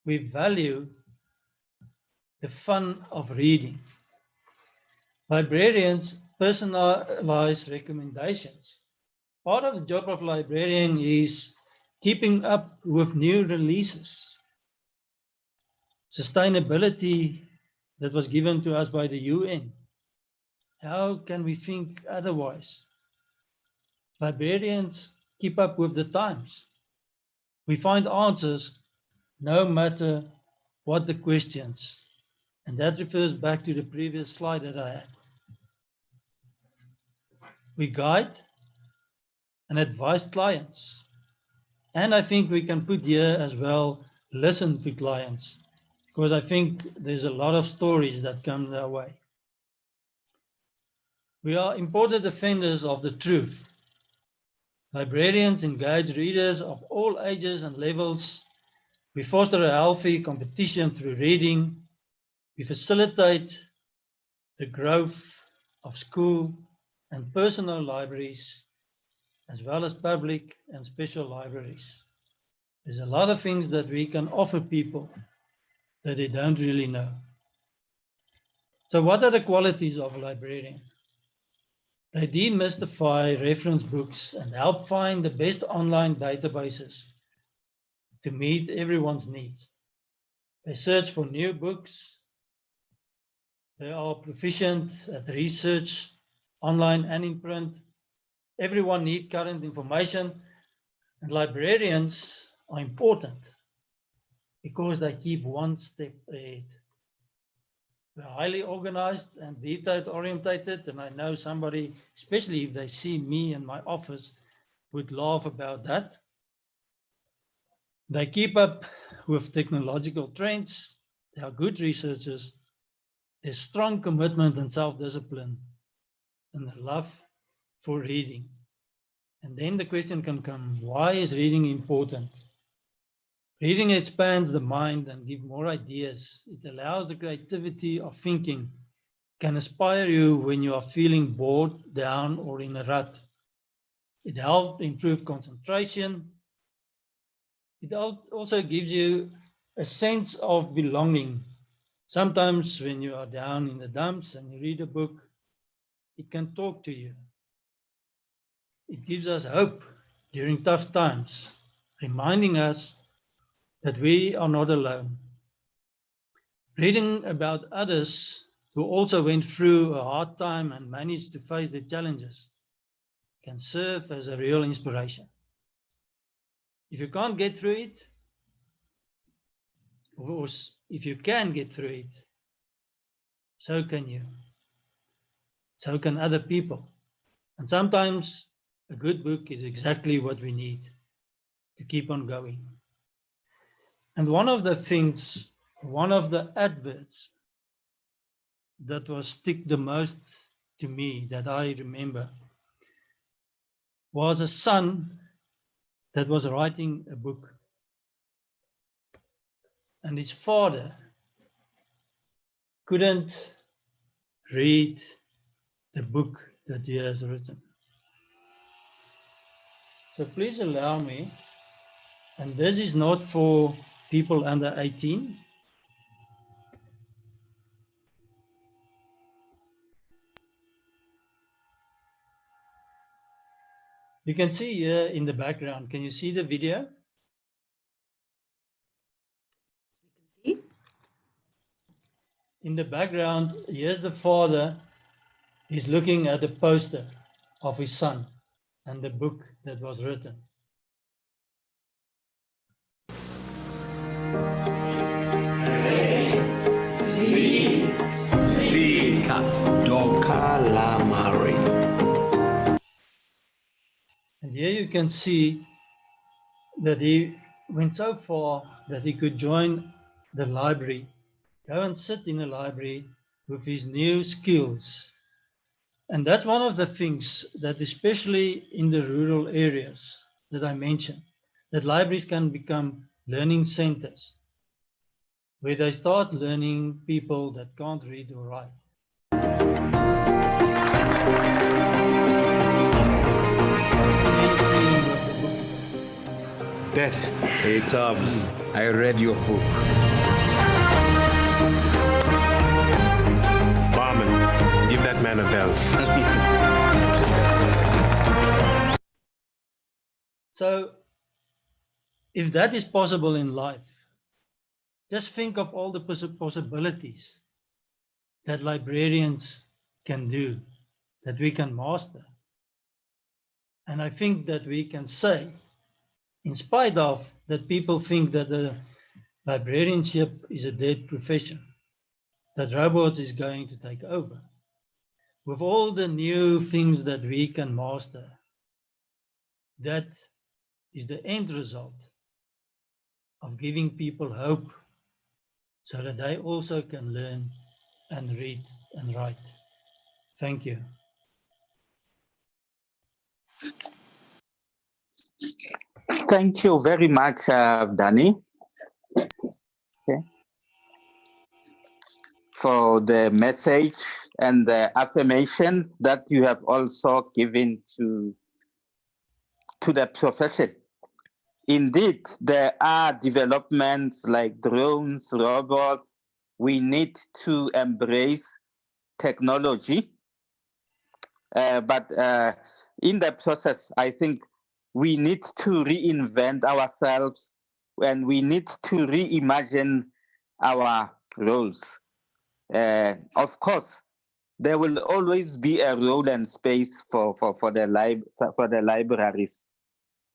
We value the fun of reading. Librarians personalize recommendations. Part of the job of librarian is keeping up with new releases. Sustainability that was given to us by the UN How can we think otherwise? Librarians keep up with the times. We find answers no matter what the questions. And that refers back to the previous slide that I had. We guide and advise clients. And I think we can put here as well, listen to clients, because I think there's a lot of stories that come their way. We are important defenders of the truth. Librarians engage readers of all ages and levels. We foster a healthy competition through reading. We facilitate the growth of school and personal libraries, as well as public and special libraries. There's a lot of things that we can offer people that they don't really know. So what are the qualities of a librarian? They demystify reference books and help find the best online databases to meet everyone's needs. They search for new books. They are proficient at research, online and in print. Everyone needs current information, and librarians are important because they keep one step ahead. They're highly organized and detail orientated, and I know somebody, especially if they see me in my office, would laugh about that. They keep up with technological trends. They are good researchers. There's strong commitment and self-discipline and a love for reading. And then the question can come, why is reading important? Reading expands the mind and gives more ideas. It allows the creativity of thinking, can inspire you when you are feeling bored, down, or in a rut. It helps improve concentration. It also gives you a sense of belonging. Sometimes when you are down in the dumps and you read a book, it can talk to you. It gives us hope during tough times, reminding us that we are not alone. Reading about others who also went through a hard time and managed to face the challenges can serve as a real inspiration. If you can't get through it, or if you can get through it, so can you. So can other people. And sometimes a good book is exactly what we need to keep on going. And one of the things, one of the adverts that was stick the most to me that I remember was a son that was writing a book. And his father couldn't read the book that he has written. So please allow me, and this is not for people under 18. You can see here in the background, can you see the video? In the background, here's the father. He's looking at the poster of his son and the book that was written. And here you can see that he went so far that he could join the library, go and sit in the library with his new skills. And that's one of the things that, especially in the rural areas that I mentioned, that libraries can become learning centers where they start learning people that can't read or write. Dad, hey Tubbs, I read your book. Barman, give that man a belt. So, if that is possible in life, just think of all the possibilities that librarians can do that we can master. And I think that we can say, in spite of that people think that the librarianship is a dead profession, that robots is going to take over. With all the new things that we can master, that is the end result of giving people hope so that they also can learn and read and write. Thank you. Thank you very much, Danny, okay, for the message and the affirmation that you have also given to the profession. Indeed, there are developments like drones, robots. We need to embrace technology. But in the process, I think we need to reinvent ourselves and we need to reimagine our roles. Of course, there will always be a role and space for the libraries.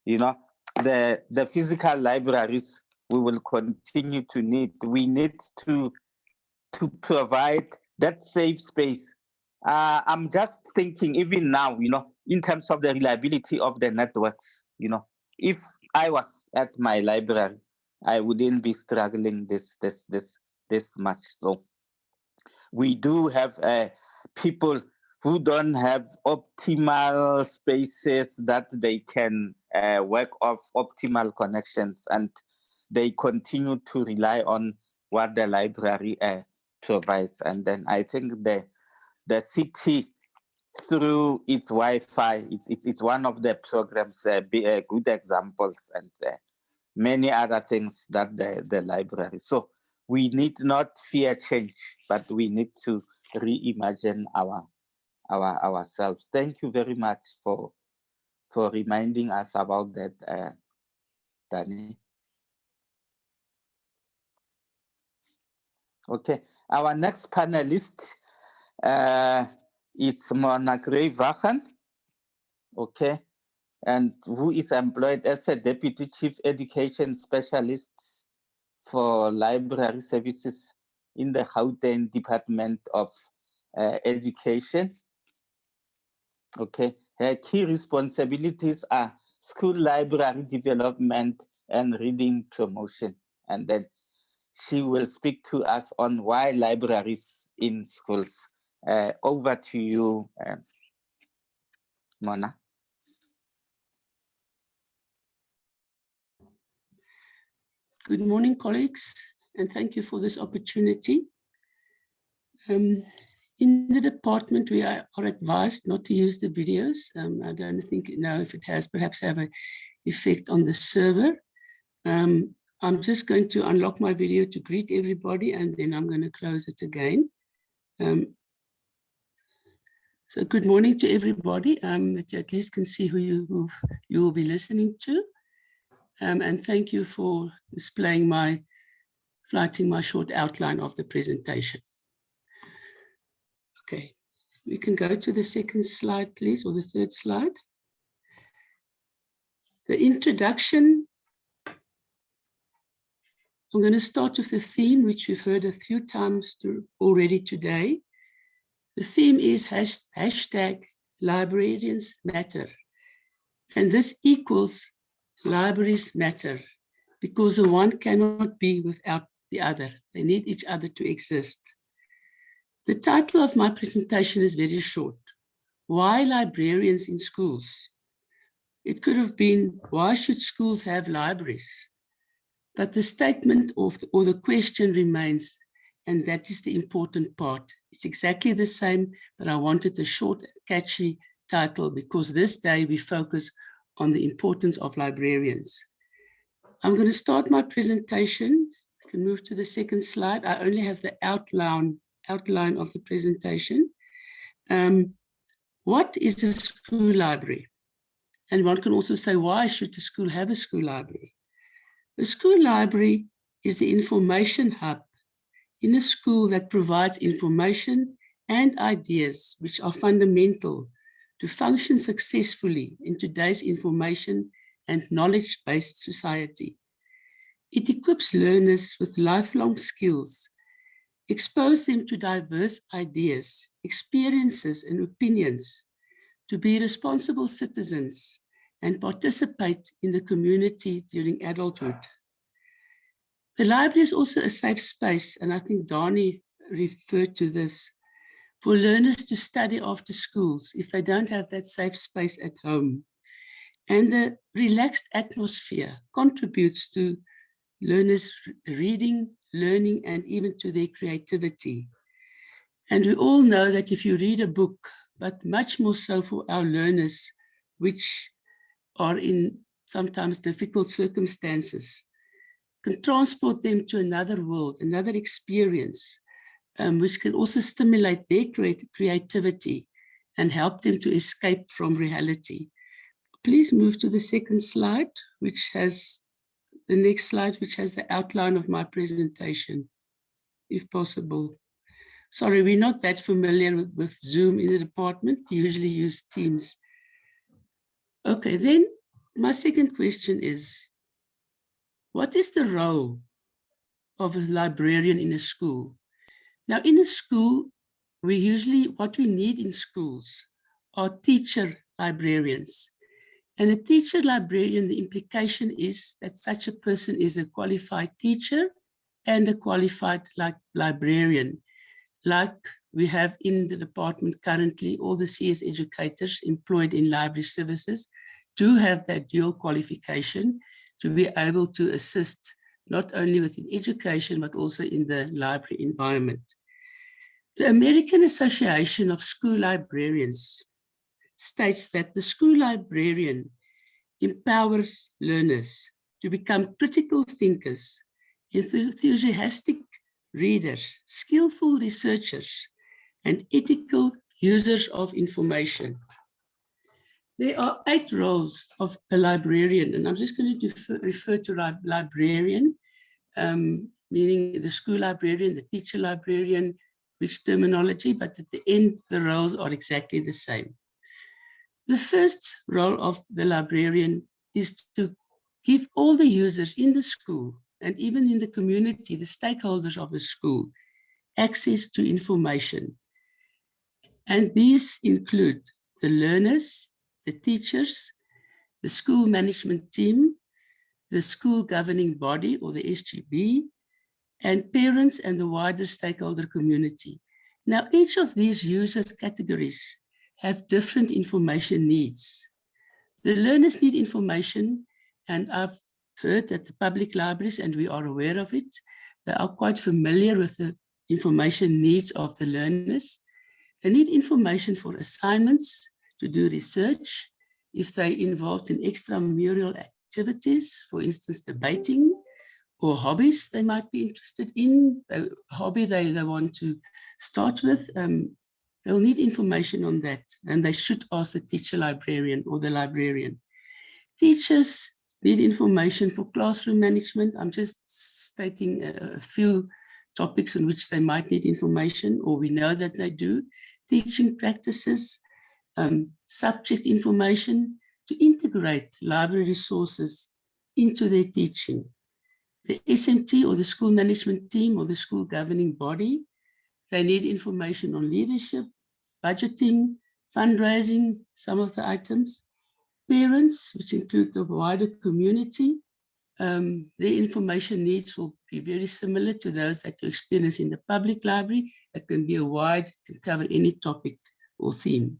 You know, the physical libraries we will continue to need. We need to provide that safe space. I'm just thinking even now, you know, in terms of the reliability of the networks, you know, if I was at my library, I wouldn't be struggling this much. So we do have people who don't have optimal spaces that they can work off optimal connections, and they continue to rely on what the library provides. And then I think the city, through its Wi-Fi, it's one of the programs, good examples, and many other things that the library. So we need not fear change, but we need to reimagine ourselves. Thank you very much for reminding us about that, Danny. Okay, our next panelist is Mona Gray-Vachen, okay, and who is employed as a Deputy Chief Education Specialist for Library Services in the Gauteng Department of Education. Okay, her key responsibilities are school library development and reading promotion. And then she will speak to us on why libraries in schools. Over to you, Mona. Good morning, colleagues, and thank you for this opportunity. In the department, we are advised not to use the videos. I don't know if it has perhaps have an effect on the server. I'm just going to unlock my video to greet everybody, and then I'm going to close it again. So good morning to everybody, that you at least can see who you will be listening to. And thank you for displaying flighting my short outline of the presentation. Okay, we can go to the second slide, please, or the third slide. The introduction. I'm going to start with the theme, which we've heard a few times already today. The theme is hashtag Librarians Matter. And this equals libraries matter, because the one cannot be without the other. They need each other to exist. The title of my presentation is very short. Why librarians in schools? It could have been, why should schools have libraries? But the statement or the question remains, and that is the important part. It's exactly the same, but I wanted a short, catchy title because this day we focus on the importance of librarians. I'm going to start my presentation. I can move to the second slide. I only have the outline of the presentation. What is a school library? And one can also say, why should a school have a school library? A school library is the information hub in a school that provides information and ideas which are fundamental to function successfully in today's information and knowledge-based society. It equips learners with lifelong skills, expose them to diverse ideas, experiences, and opinions, to be responsible citizens and participate in the community during adulthood. The library is also a safe space, and I think Dani referred to this, for learners to study after schools if they don't have that safe space at home. And the relaxed atmosphere contributes to learners reading, learning, and even to their creativity. And we all know that if you read a book, but much more so for our learners, which are in sometimes difficult circumstances, can transport them to another world, another experience, which can also stimulate their creativity and help them to escape from reality. Please move to the second slide, which has the next slide, which has the outline of my presentation, if possible. Sorry, we're not that familiar with Zoom in the department. We usually use Teams. Okay, then my second question is, what is the role of a librarian in a school? Now, in a school, what we need in schools are teacher librarians. And a teacher librarian, the implication is that such a person is a qualified teacher and a qualified librarian. Like we have in the department currently, all the CS educators employed in library services do have that dual qualification to be able to assist not only within education, but also in the library environment. The American Association of School Librarians states that the school librarian empowers learners to become critical thinkers, enthusiastic readers, skillful researchers, and ethical users of information. There are 8 roles of a librarian, and I'm just going to refer to librarian, meaning the school librarian, the teacher librarian, which terminology, but at the end, the roles are exactly the same. The first role of the librarian is to give all the users in the school and even in the community, the stakeholders of the school, access to information. And these include the learners, the teachers, the school management team, the school governing body or the SGB, and parents and the wider stakeholder community. Now, each of these user categories have different information needs. The learners need information, and I've heard that the public libraries, and we are aware of it, they are quite familiar with the information needs of the learners. They need information for assignments, to do research, if they're involved in extramural activities, for instance, debating, or hobbies they might be interested in, a hobby they want to start with. They'll need information on that, and they should ask the teacher librarian or the librarian. Teachers need information for classroom management. I'm just stating a few topics on which they might need information, or we know that they do. Teaching practices, subject information to integrate library resources into their teaching. The SMT or the school management team or the school governing body, they need information on leadership, budgeting, fundraising, some of the items. Parents, which include the wider community, their information needs will be very similar to those that you experience in the public library. It can be a wide, it can cover any topic or theme.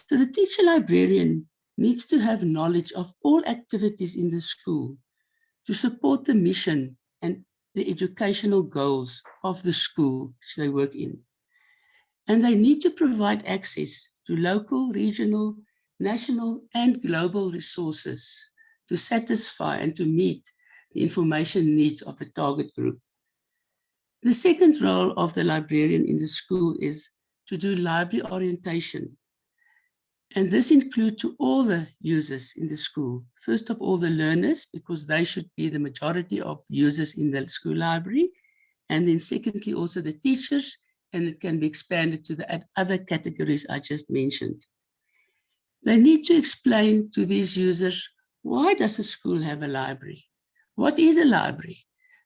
So the teacher librarian needs to have knowledge of all activities in the school to support the mission and the educational goals of the school which they work in. And they need to provide access to local, regional, national, and global resources to satisfy and to meet the information needs of the target group. The second role of the librarian in the school is to do library orientation. And this includes to all the users in the school. First of all, the learners, because they should be the majority of users in the school library. And then secondly, also the teachers and it can be expanded to the other categories I just mentioned. They need to explain to these users, why does a school have a library? What is a library?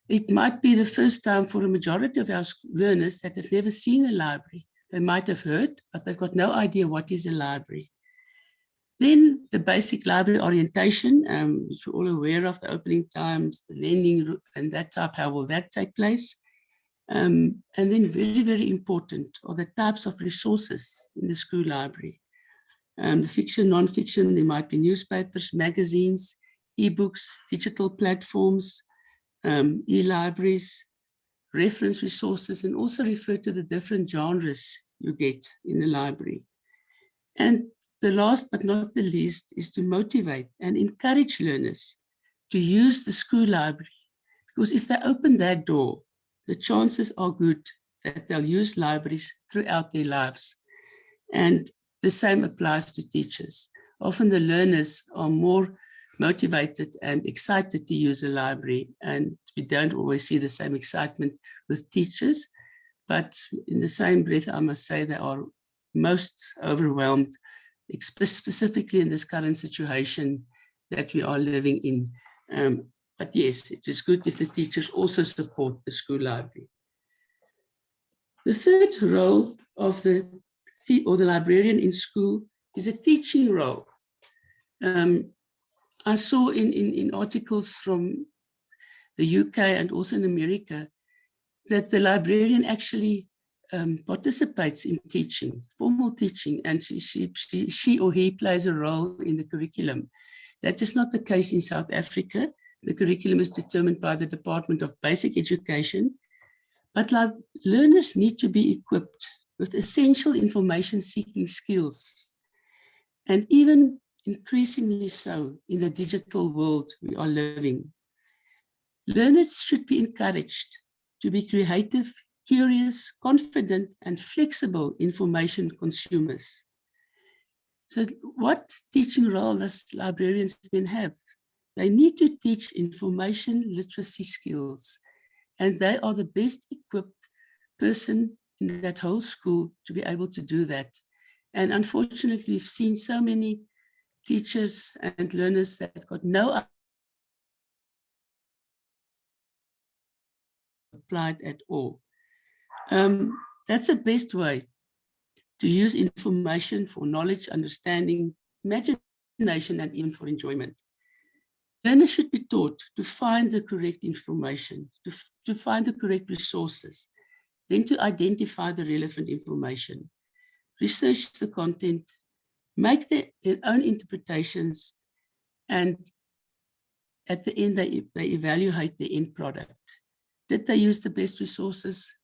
It might be the first time for a majority of our learners that have never seen a library. They might have heard, but they've got no idea what is a library. Then the basic library orientation, which we're all aware of, the opening times, the lending and that type, how will that take place? And then very, very important are the types of resources in the school library. The fiction, non-fiction, there might be newspapers, magazines, e-books, digital platforms, e-libraries, reference resources, and also refer to the different genres you get in the library. And the last but not the least is to motivate and encourage learners to use the school library, because if they open that door, the chances are good that they'll use libraries throughout their lives. And the same applies to teachers. Often the learners are more motivated and excited to use a library, and we don't always see the same excitement with teachers, but in the same breath, I must say they are most overwhelmed, specifically in this current situation that we are living in. But yes, it is good if the teachers also support the school library. The third role of the librarian in school is a teaching role. I saw in articles from the UK and also in America that the librarian actually participates in teaching, formal teaching, and she or he plays a role in the curriculum. That is not the case in South Africa. The curriculum is determined by the Department of Basic Education, but learners need to be equipped with essential information-seeking skills, and even increasingly so in the digital world we are living. Learners should be encouraged to be creative, curious, confident, and flexible information consumers. So what teaching role does librarians then have? They need to teach information literacy skills, and they are the best equipped person in that whole school to be able to do that. And unfortunately, we've seen so many teachers and learners that got no applied at all. That's the best way to use information for knowledge, understanding, imagination, and even for enjoyment. Learners should be taught to find the correct information, to find the correct resources, then to identify the relevant information, research the content, make their own interpretations, and at the end, they evaluate the end product. Did they use the best resources?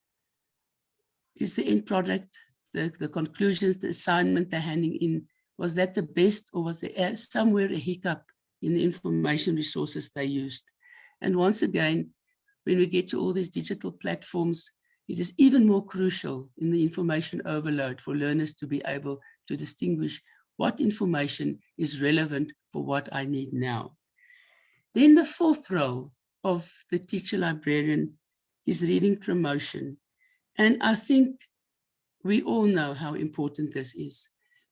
Is the end product, the conclusions, the assignment they're handing in, was that the best, or was there somewhere a hiccup in the information resources they used? And once again, when we get to all these digital platforms, it is even more crucial in the information overload for learners to be able to distinguish what information is relevant for what I need now. Then the fourth role of the teacher librarian is reading promotion. And I think we all know how important this is.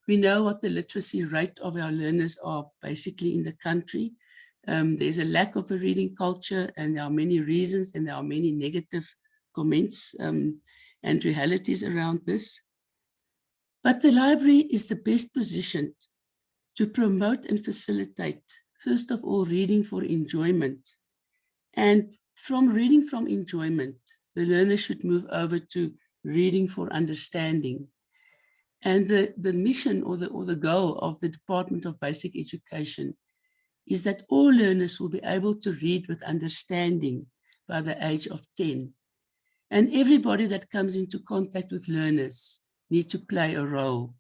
We know what the literacy rate of our learners are basically in the country. There's a lack of a reading culture, and there are many reasons, and there are many negative comments and realities around this. But the library is the best positioned to promote and facilitate, first of all, reading for enjoyment. And from reading from enjoyment, the learner should move over to reading for understanding. And the mission or the goal of the Department of Basic Education is that all learners will be able to read with understanding by the age of 10. And everybody that comes into contact with learners needs to play a role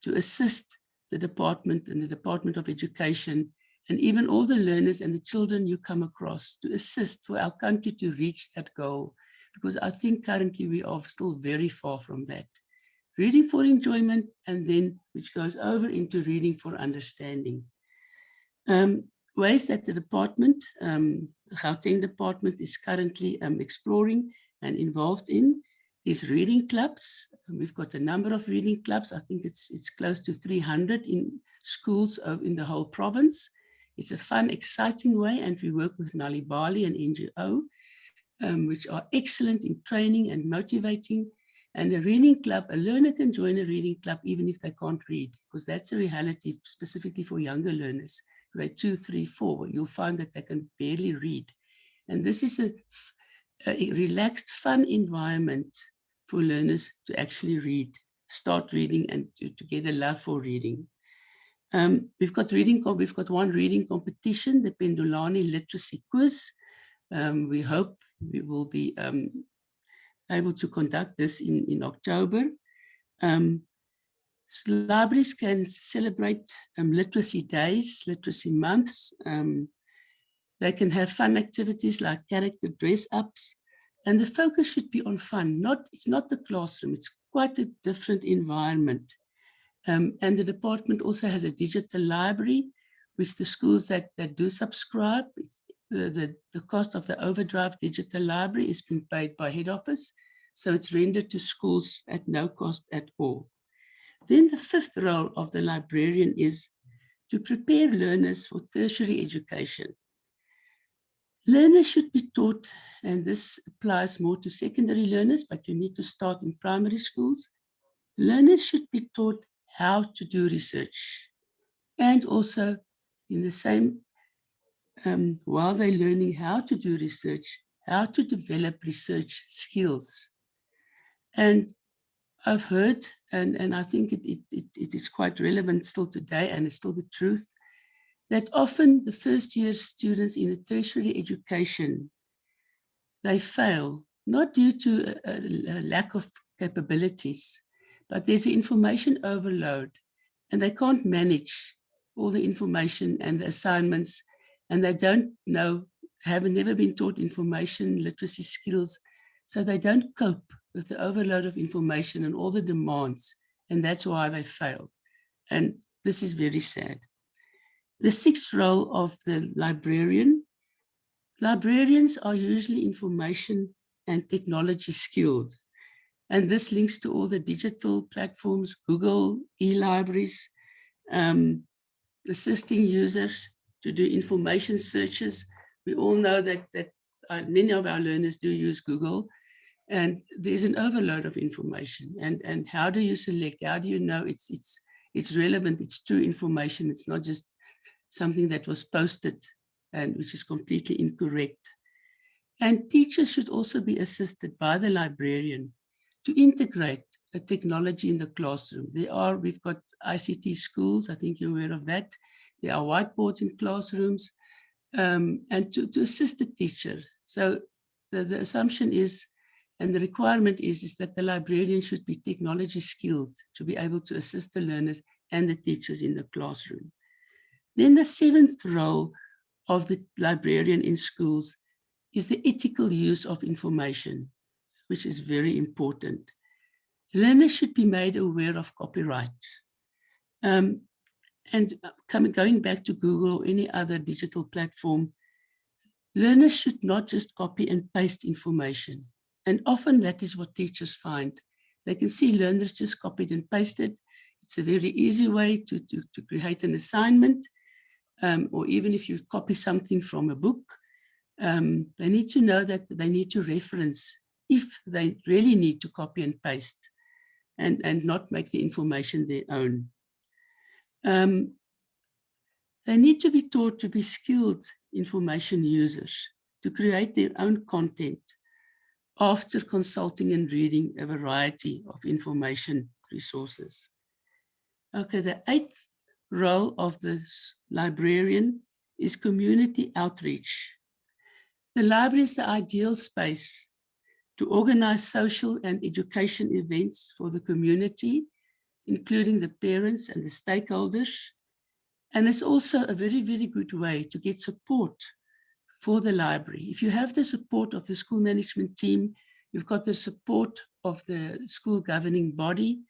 to assist the department and the Department of Education, and even all the learners and the children you come across, to assist for our country to reach that goal. Because I think currently we are still very far from that. Reading for enjoyment, and then which goes over into reading for understanding. Ways that the department, the Gauteng department, is currently exploring and involved in There's reading clubs. We've got a number of reading clubs. I think it's close to 300 in schools in the whole province. It's a fun, exciting way, and we work with Nali Bali, an NGO, which are excellent in training and motivating. And a reading club, a learner can join a reading club even if they can't read, because that's a reality specifically for younger learners, grade 2, 3, 4. You'll find that they can barely read. And this is a relaxed, fun environment for learners to actually read, start reading, and to get a love for reading. We've got one reading competition, the Pendulani Literacy Quiz. We hope we will be able to conduct this in October. Libraries can celebrate literacy days, literacy months. They can have fun activities like character dress-ups, and the focus should be on fun. It's not the classroom, it's quite a different environment. And the department also has a digital library, which the schools that do subscribe, the cost of the Overdrive digital library is being paid by head office, so it's rendered to schools at no cost at all. Then the fifth role of the librarian is to prepare learners for tertiary education. Learners should be taught, and this applies more to secondary learners, but you need to start in primary schools. Learners should be taught how to do research, and also in the same, while they're learning how to do research, how to develop research skills. And I've heard, and I think it is quite relevant still today, and it's still the truth, that often the first year students in a tertiary education, they fail, not due to a lack of capabilities, but there's an information overload, and they can't manage all the information and the assignments, and they don't know, have never been taught information literacy skills, so they don't cope with the overload of information and all the demands, and that's why they fail. And this is very sad. The sixth role of the librarian. Librarians are usually information and technology skilled. And this links to all the digital platforms, Google, e-libraries, assisting users to do information searches. We all know that many of our learners do use Google, and there's an overload of information. And how do you select? How do you know it's relevant, it's true information, it's not just something that was posted and which is completely incorrect. And teachers should also be assisted by the librarian to integrate a technology in the classroom. We've got ICT schools, I think you're aware of that. There are whiteboards in classrooms, and to assist the teacher. So the assumption is, and the requirement is that the librarian should be technology skilled to be able to assist the learners and the teachers in the classroom. Then the seventh role of the librarian in schools is the ethical use of information, which is very important. Learners should be made aware of copyright. And going back to Google or any other digital platform, learners should not just copy and paste information. And often that is what teachers find. They can see learners just copied and pasted. It's a very easy way to create an assignment. Or even if you copy something from a book, they need to know that they need to reference if they really need to copy and paste and not make the information their own. They need to be taught to be skilled information users, to create their own content after consulting and reading a variety of information resources. Okay, the eighth role of the librarian is community outreach. The library is the ideal space to organize social and education events for the community, including the parents and the stakeholders. And it's also a very, very good way to get support for the library. If you have the support of the school management team, you've got the support of the school governing body,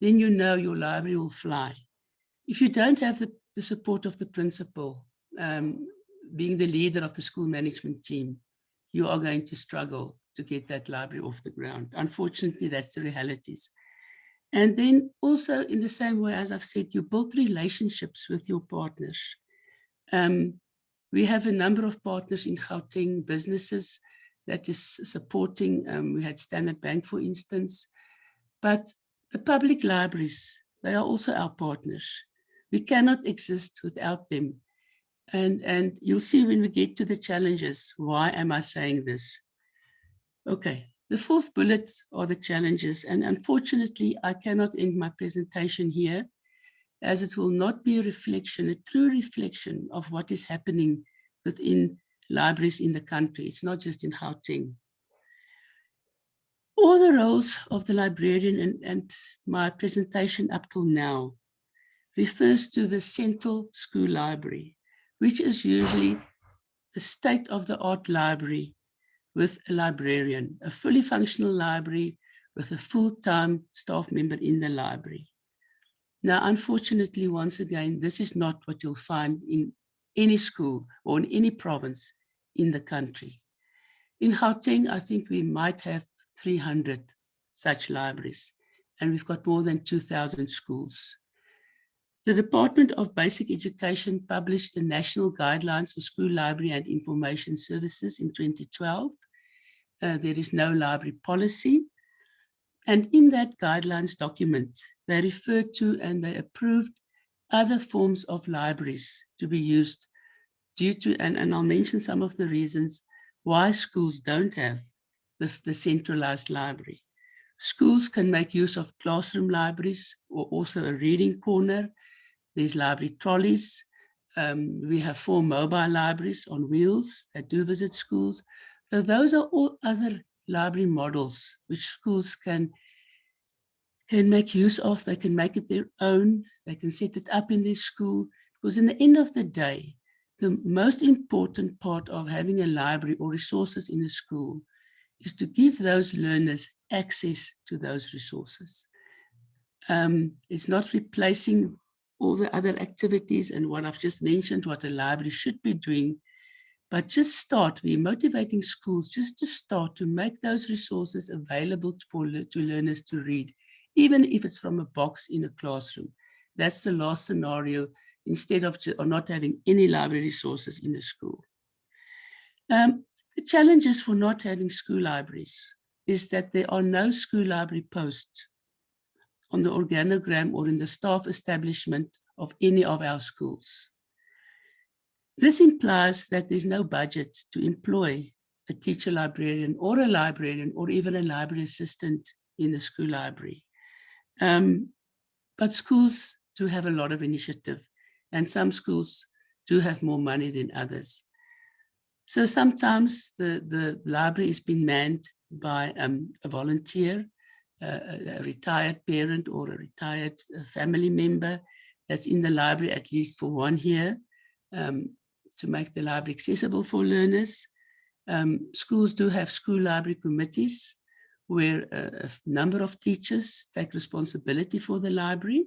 then you know your library will fly. If you don't have the support of the principal, being the leader of the school management team, you are going to struggle to get that library off the ground. Unfortunately, that's the realities. And then also in the same way, as I've said, you build relationships with your partners. We have a number of partners in Gauteng, businesses that is supporting. We had Standard Bank, for instance, but the public libraries, they are also our partners. We cannot exist without them. And you'll see when we get to the challenges, why am I saying this? Okay, the fourth bullet are the challenges. And unfortunately, I cannot end my presentation here, as it will not be a reflection, a true reflection of what is happening within libraries in the country. It's not just in Gauteng. All the roles of the librarian and my presentation up till now refers to the central school library, which is usually a state-of-the-art library with a librarian, a fully functional library with a full-time staff member in the library. Now, unfortunately, once again, this is not what you'll find in any school or in any province in the country. In Gauteng, I think we might have 300 such libraries, and we've got more than 2,000 schools. The Department of Basic Education published the National Guidelines for School Library and Information Services in 2012. There is no library policy. And in that guidelines document, they referred to and they approved other forms of libraries to be used due to, and I'll mention some of the reasons why schools don't have the centralized library. Schools can make use of classroom libraries or also a reading corner. There's library trolleys. We have 4 mobile libraries on wheels that do visit schools. So those are all other library models which schools can make use of. They can make it their own. They can set it up in their school. Because in the end of the day, the most important part of having a library or resources in a school is to give those learners access to those resources. It's not replacing all the other activities and what I've just mentioned, what a library should be doing, but just start. We're motivating schools just to start to make those resources available to learners to read, even if it's from a box in a classroom. That's the last scenario, instead of not having any library resources in the school. The challenges for not having school libraries is that there are no school library posts on the organogram or in the staff establishment of any of our schools. This implies that there's no budget to employ a teacher librarian or a librarian or even a library assistant in the school library. But schools do have a lot of initiative, and some schools do have more money than others. So sometimes the library is being manned by a volunteer, a retired parent or a retired family member that's in the library at least for 1 year to make the library accessible for learners. Schools do have school library committees where a number of teachers take responsibility for the library,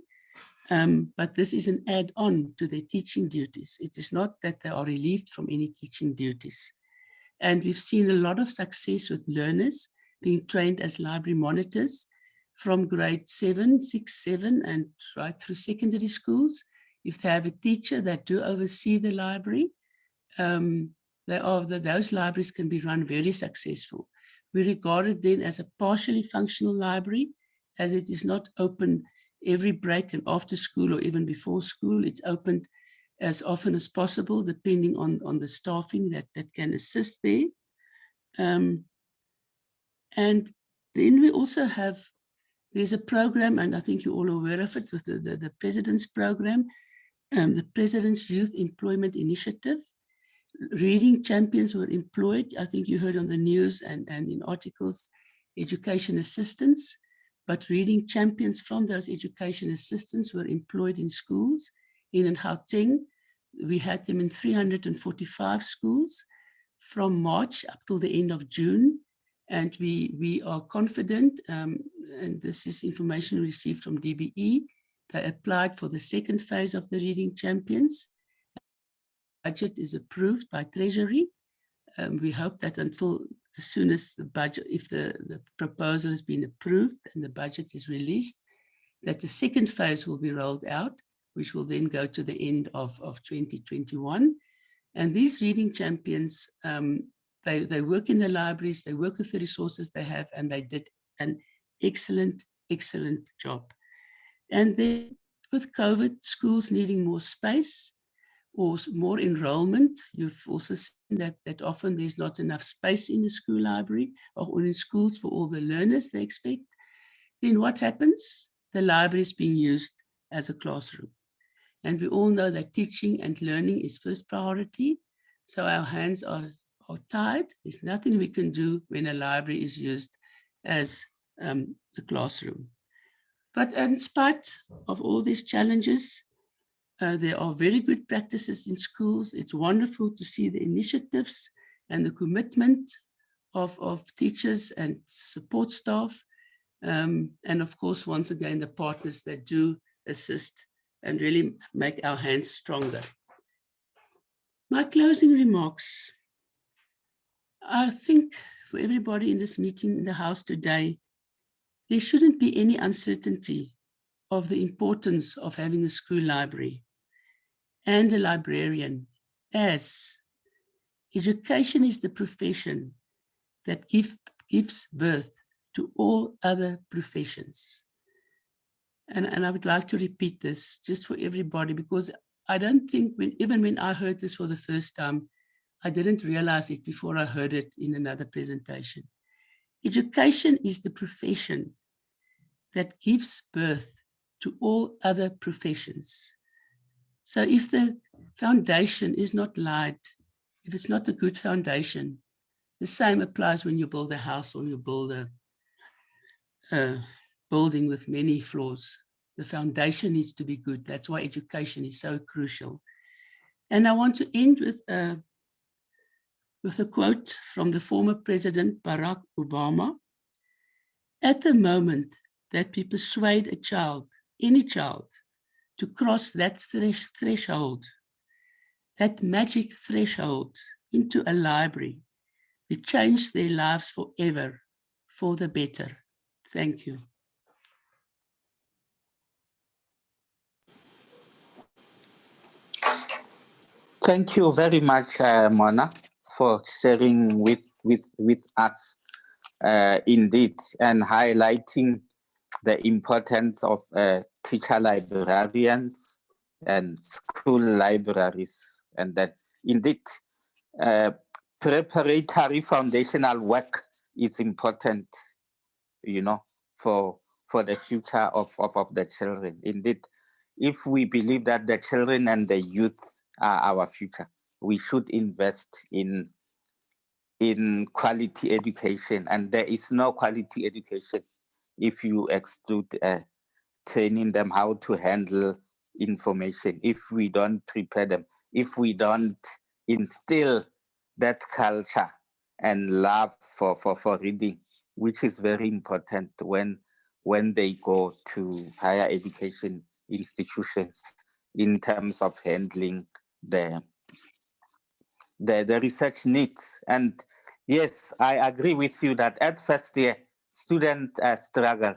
but this is an add-on to their teaching duties. It is not that they are relieved from any teaching duties. And we've seen a lot of success with learners being trained as library monitors from grade 7, 6, 7, and right through secondary schools. If they have a teacher that do oversee the library, those libraries can be run very successful. We regard it then as a partially functional library, as it is not open every break and after school or even before school. It's opened as often as possible, depending on the staffing that can assist there. And then we also have, there's a program, and I think you're all aware of it, with the President's program, the President's Youth Employment Initiative. Reading champions were employed. I think you heard on the news and in articles, education assistants, but reading champions from those education assistants were employed in schools. In Gauteng, we had them in 345 schools from March up till the end of June. And we are confident, and this is information received from DBE, they applied for the second phase of the reading champions. Budget is approved by Treasury. We hope that until as soon as the budget, if the proposal has been approved and the budget is released, that the second phase will be rolled out, which will then go to the end of 2021. And these reading champions, they work in the libraries, they work with the resources they have, and they did an excellent, excellent job. And then with COVID, schools needing more space or more enrollment, you've also seen that often there's not enough space in a school library or in schools for all the learners they expect. Then what happens? The library is being used as a classroom. And we all know that teaching and learning is first priority. So our hands are tied. There's nothing we can do when a library is used as the classroom. But in spite of all these challenges, there are very good practices in schools. It's wonderful to see the initiatives and the commitment of teachers and support staff. And of course, once again, the partners that do assist and really make our hands stronger. My closing remarks. I think for everybody in this meeting in the House today, there shouldn't be any uncertainty of the importance of having a school library and a librarian, as education is the profession that gives birth to all other professions. And I would like to repeat this just for everybody, because I don't think even when I heard this for the first time, I didn't realize it before I heard it in another presentation. Education is the profession that gives birth to all other professions. So if the foundation is not light, if it's not a good foundation, the same applies when you build a house or you build a building with many floors. The foundation needs to be good. That's why education is so crucial. And I want to end with a quote from the former President Barack Obama. At the moment that we persuade a child, any child, to cross that threshold, that magic threshold into a library, we change their lives forever for the better. Thank you. Thank you very much, Mona, for sharing with us indeed, and highlighting the importance of teacher librarians and school libraries, and that indeed preparatory foundational work is important, you know, for the future of the children. Indeed, if we believe that the children and the youth are our future, we should invest in quality education, and there is no quality education if you exclude training them how to handle information, if we don't prepare them, if we don't instill that culture and love for reading, which is very important when they go to higher education institutions in terms of handling the research needs. And yes, I agree with you that at first year, students struggle,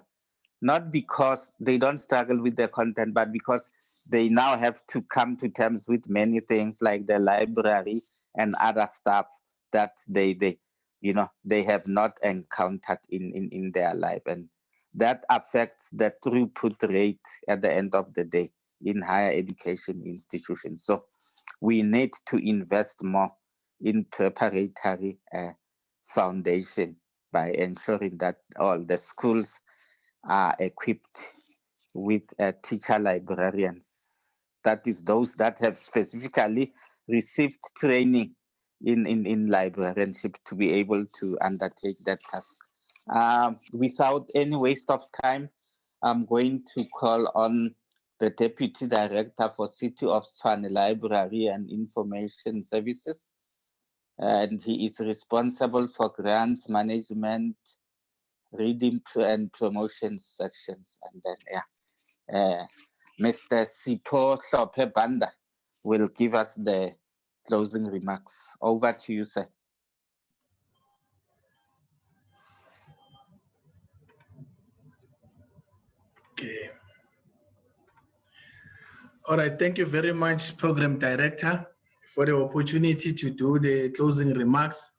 not because they don't struggle with the content, but because they now have to come to terms with many things like the library and other stuff that they have not encountered in their life. And that affects the throughput rate at the end of the day in higher education institutions. So we need to invest more in preparatory foundation by ensuring that all the schools are equipped with teacher librarians. That is those that have specifically received training in librarianship to be able to undertake that task. Without any waste of time, I'm going to call on the Deputy Director for City of Tshwane Library and Information Services, and he is responsible for grants management, reading and promotion sections. And then Mr. Sipho Hlophe Banda will give us the closing remarks. Over to you, sir. All right, thank you very much, Program Director, for the opportunity to do the closing remarks.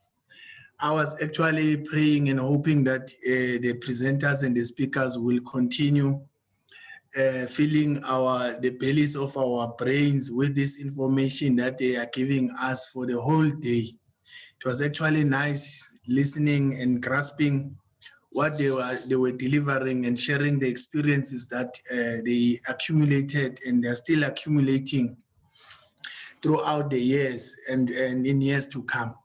I was actually praying and hoping that the presenters and the speakers will continue filling the bellies of our brains with this information that they are giving us for the whole day. It was actually nice listening and grasping what they were delivering and sharing the experiences that they accumulated and they're still accumulating throughout the years and in years to come.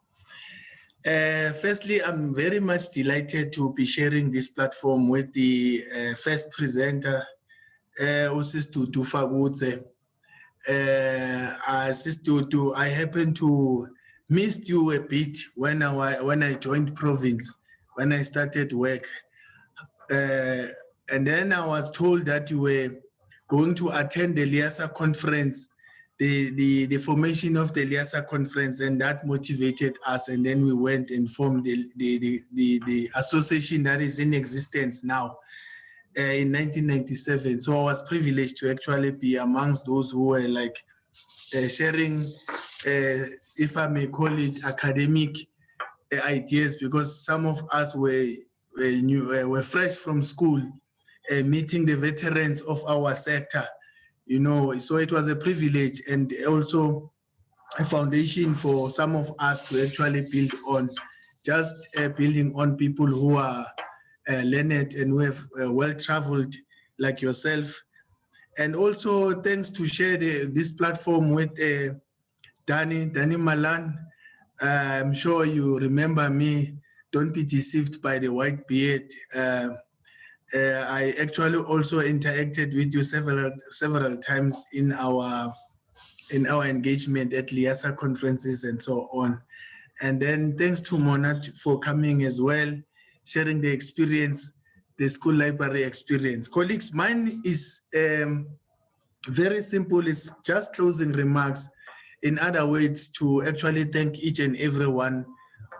Firstly, I'm very much delighted to be sharing this platform with the first presenter, Sis Tutu Fagutse. Sis Tutu, I happened to miss you a bit when I joined Province, when I started work. And then I was told that you were going to attend the Liasa conference, the formation of the Liasa conference, and that motivated us. And then we went and formed the association that is in existence now in 1997. So I was privileged to actually be amongst those who were like sharing, if I may call it, academic ideas, because some of us were fresh from school, meeting the veterans of our sector, you know, so it was a privilege and also a foundation for some of us to actually build on, just building on people who are learned and who have well-traveled like yourself. And also thanks to share this platform with Danny Malan. I'm sure you remember me. Don't be deceived by the white beard. I actually also interacted with you several times in our engagement at Liasa conferences and so on. And then thanks to Mona for coming as well, sharing the experience, the school library experience. Colleagues, mine is very simple. It's just closing remarks. In other words, to actually thank each and every one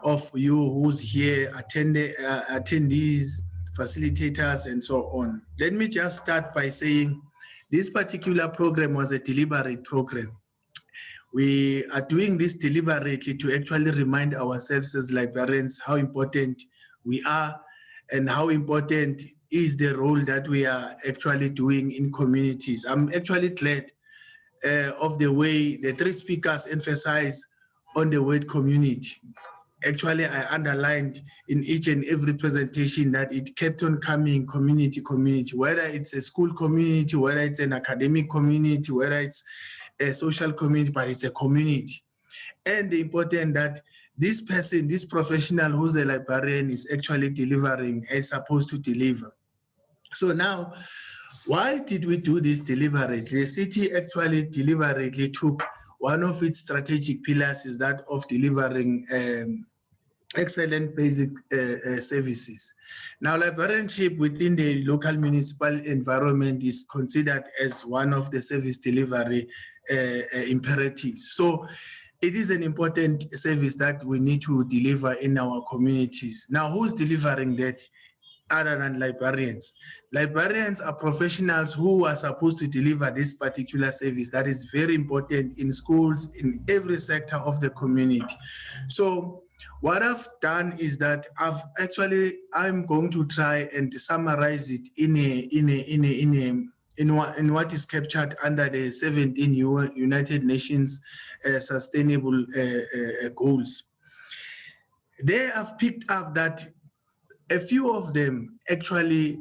of you who's here, attendees, facilitators, and so on. Let me just start by saying this particular program was a deliberate program. We are doing this deliberately to actually remind ourselves as librarians how important we are and how important is the role that we are actually doing in communities. I'm actually glad of the way the three speakers emphasize on the word community. Actually, I underlined in each and every presentation that it kept on coming, community, whether it's a school community, whether it's an academic community, whether it's a social community, but it's a community. And the important that this person, this professional who's a librarian is actually delivering as supposed to deliver. So now, why did we do this deliberately? The city actually deliberately took one of its strategic pillars is that of delivering excellent basic services. Now, librarianship within the local municipal environment is considered as one of the service delivery imperatives. So it is an important service that we need to deliver in our communities. Now, who's delivering that other than librarians? Librarians are professionals who are supposed to deliver this particular service that is very important in schools, in every sector of the community. So what I've done is that I'm going to try and summarize it in what is captured under the 17 United Nations Sustainable Goals. They have picked up that a few of them actually,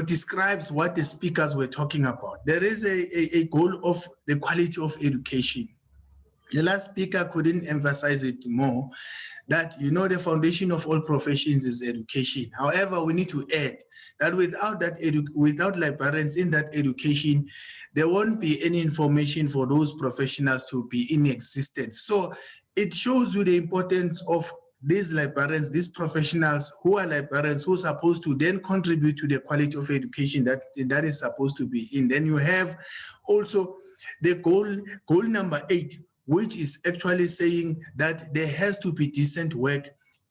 describes what the speakers were talking about. There is a goal of the quality of education. The last speaker couldn't emphasize it more, that, the foundation of all professions is education. However, we need to add that without librarians in that education, there won't be any information for those professionals to be in existence. So it shows you the importance of these librarians, these professionals who are librarians, who are supposed to then contribute to the quality of education that is supposed to be in. Then you have also the goal number 8, which is actually saying that there has to be decent work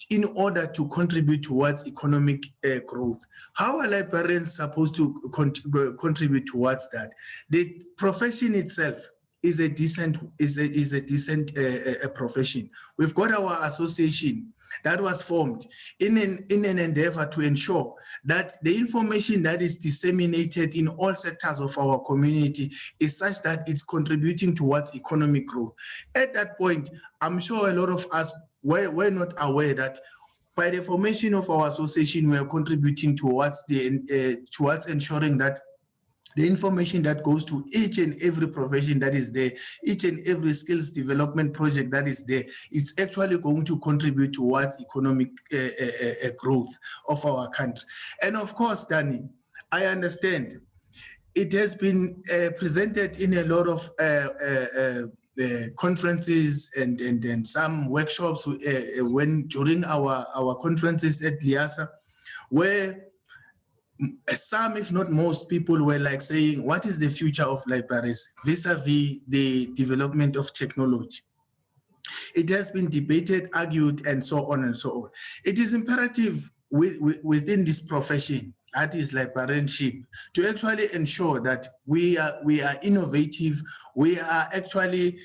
in order to contribute towards economic growth. How are librarians supposed to contribute towards that? The profession itself is a decent profession. We've got our association that was formed in an endeavor to ensure that the information that is disseminated in all sectors of our community is such that it's contributing towards economic growth. At that point, I'm sure a lot of us were not aware that by the formation of our association, we are contributing towards towards ensuring that the information that goes to each and every profession that is there, each and every skills development project that is there, it's actually going to contribute towards economic growth of our country. And of course, Danny, I understand it has been presented in a lot of conferences and some workshops during our conferences at Liasa, where some, if not most people, were like saying, what is the future of libraries vis-a-vis the development of technology? It has been debated, argued, and so on and so on. It is imperative within this profession, that is librarianship, to actually ensure that we are innovative, we are actually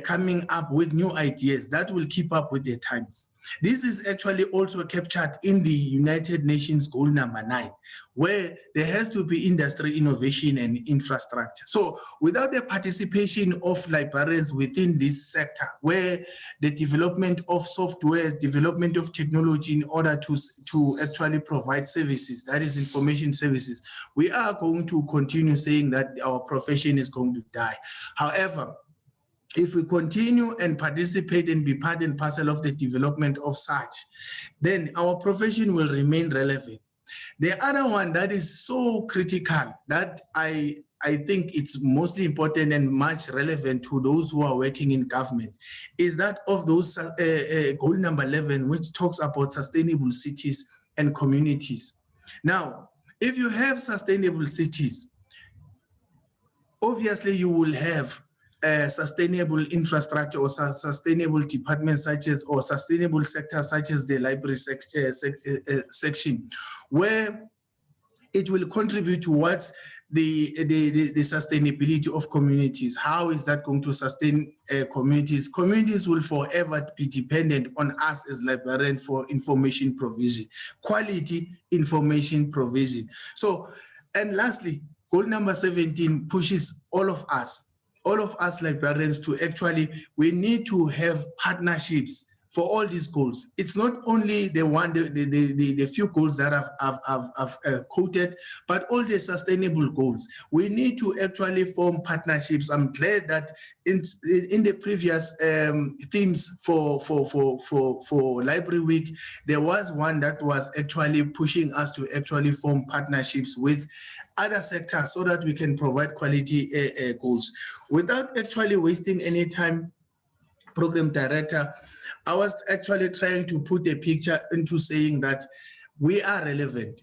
coming up with new ideas that will keep up with the times. This is actually also captured in the United Nations goal number 9, where there has to be industry innovation and infrastructure. So without the participation of librarians within this sector, where the development of software, development of technology in order to actually provide services, that is information services, we are going to continue saying that our profession is going to die. However, if we continue and participate and be part and parcel of the development of such, then our profession will remain relevant. The other one that is so critical that I think it's mostly important and much relevant to those who are working in government is that of those goal number 11, which talks about sustainable cities and communities. Now, if you have sustainable cities, obviously you will have sustainable infrastructure or sustainable departments such as, or sustainable sectors such as the library section, where it will contribute towards the sustainability of communities. How is that going to sustain communities? Communities will forever be dependent on us as librarians for information provision, quality information provision. So, and lastly, goal number 17 pushes all of us librarians to actually, we need to have partnerships for all these goals. It's not only the few goals that I've quoted, but all the sustainable goals. We need to actually form partnerships. I'm glad that in the previous themes for Library Week, there was one that was actually pushing us to actually form partnerships with other sectors so that we can provide quality goals. Without actually wasting any time, Program Director, I was actually trying to put a picture into saying that we are relevant.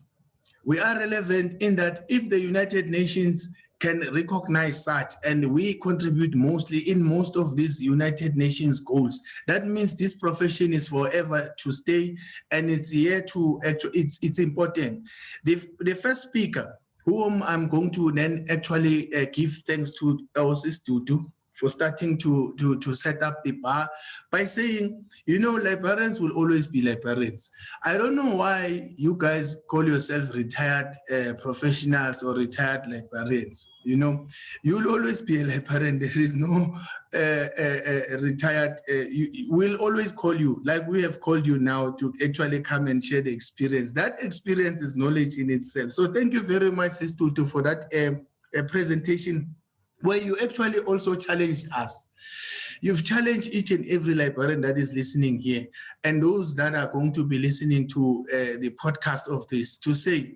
We are relevant in that if the United Nations can recognize such, and we contribute mostly in most of these United Nations goals, that means this profession is forever to stay, and it's here to actually, it's important. The first speaker, whom I'm going to then actually give thanks to Osis Tutu for starting to set up the bar by saying, you know, librarians will always be librarians. I don't know why you guys call yourself retired professionals or retired librarians. You know, you'll always be a librarian. There is no retired, we'll always call you, like we have called you now, to actually come and share the experience. That experience is knowledge in itself. So thank you very much, Sis Tutu, for that presentation, where you actually also challenged us. You've challenged each and every librarian that is listening here, and those that are going to be listening to the podcast of this, to say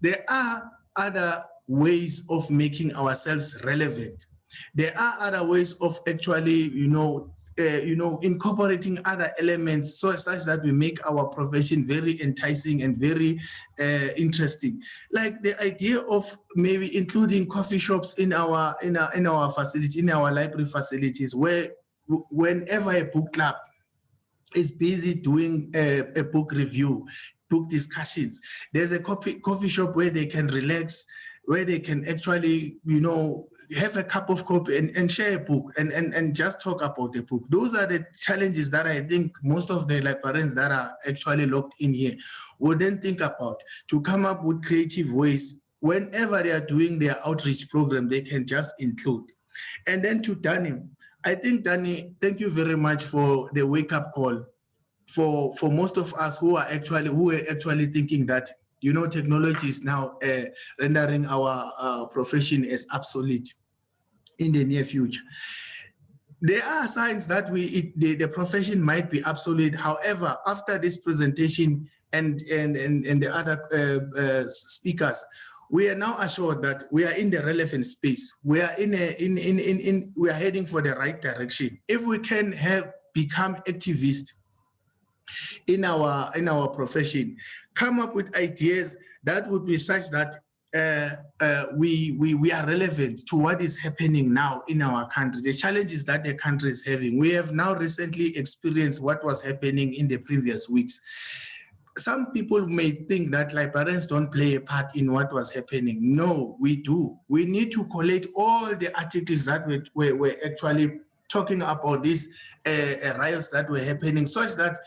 there are other ways of making ourselves relevant. There are other ways of actually, incorporating other elements such that we make our profession very enticing and very interesting. Like the idea of maybe including coffee shops in our facility, in our library facilities, where whenever a book club is busy doing a book review, book discussions. There's a coffee shop where they can relax, where they can actually, have a cup of coffee and share a book and just talk about the book. Those are the challenges that I think most of the librarians that are actually locked in here wouldn't think about, to come up with creative ways. Whenever they are doing their outreach program, they can just include. And then to Danny, I think, Danny, thank you very much for the wake-up call. For most of us who are actually thinking that, technology is now rendering our profession as obsolete in the near future. There are signs that the profession might be obsolete. However, after this presentation and the other speakers, we are now assured that we are in the relevant space. We are we are heading for the right direction. If we can become activists in our profession, come up with ideas that would be such that we are relevant to what is happening now in our country, the challenges that the country is having. We have now recently experienced what was happening in the previous weeks. Some people may think that librarians don't play a part in what was happening. No, we do. We need to collate all the articles that were actually talking about these riots that were happening, such that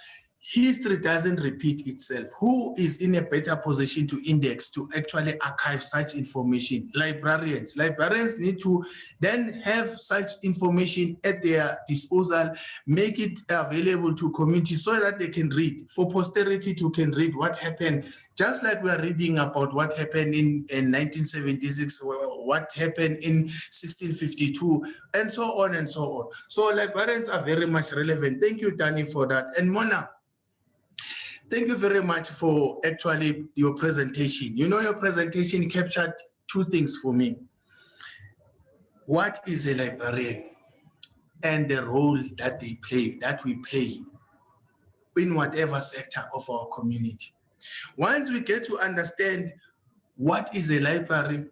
history doesn't repeat itself. Who is in a better position to index, to actually archive such information? Librarians. Librarians need to then have such information at their disposal, make it available to community so that they can read, for posterity to can read what happened, just like we are reading about what happened in 1976, what happened in 1652, and so on and so on. So librarians are very much relevant. Thank you, Danny, for that. And Mona, thank you very much for actually your presentation. Your presentation captured two things for me. What is a librarian and the role that we play in whatever sector of our community. Once we get to understand what is a library,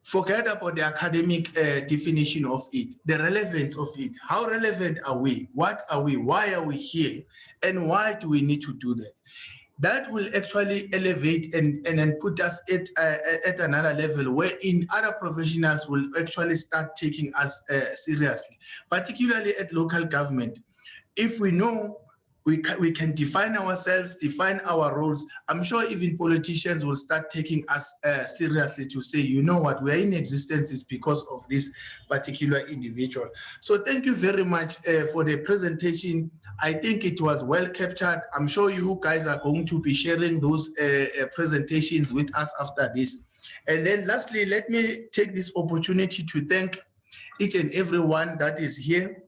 forget about the academic definition of it, the relevance of it. How relevant are we? What are we? Why are we here? And why do we need to do that? That will actually elevate and then put us at another level wherein other professionals will actually start taking us seriously, particularly at local government. If we know we can define ourselves, define our roles, I'm sure even politicians will start taking us seriously to say, you know what, we are in existence is because of this particular individual. So thank you very much for the presentation. I think it was well captured. I'm sure you guys are going to be sharing those presentations with us after this. And then lastly, let me take this opportunity to thank each and everyone that is here,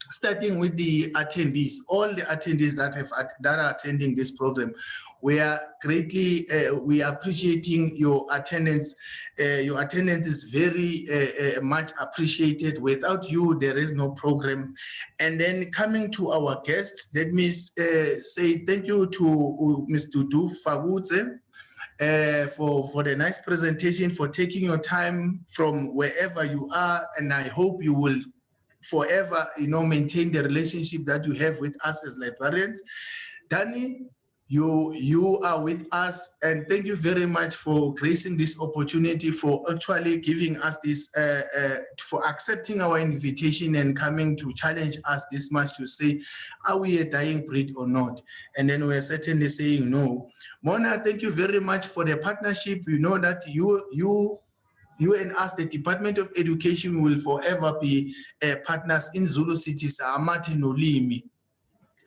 starting with the attendees, all the attendees that are attending this program. We are greatly, we are appreciating your attendance. Your attendance is very much appreciated. Without you, there is no program. And then coming to our guests, let me say thank you to Ms. Dudu Fagutse for the nice presentation, for taking your time from wherever you are. And I hope you will forever, maintain the relationship that you have with us as librarians. Danny, you are with us, and thank you very much for gracing this opportunity, for actually giving us this, for accepting our invitation and coming to challenge us this much to say, are we a dying breed or not? And then we're certainly saying no. Mona, thank you very much for the partnership. You know that you and us, the Department of Education, will forever be partners in Zulu City, Amati Nolimi.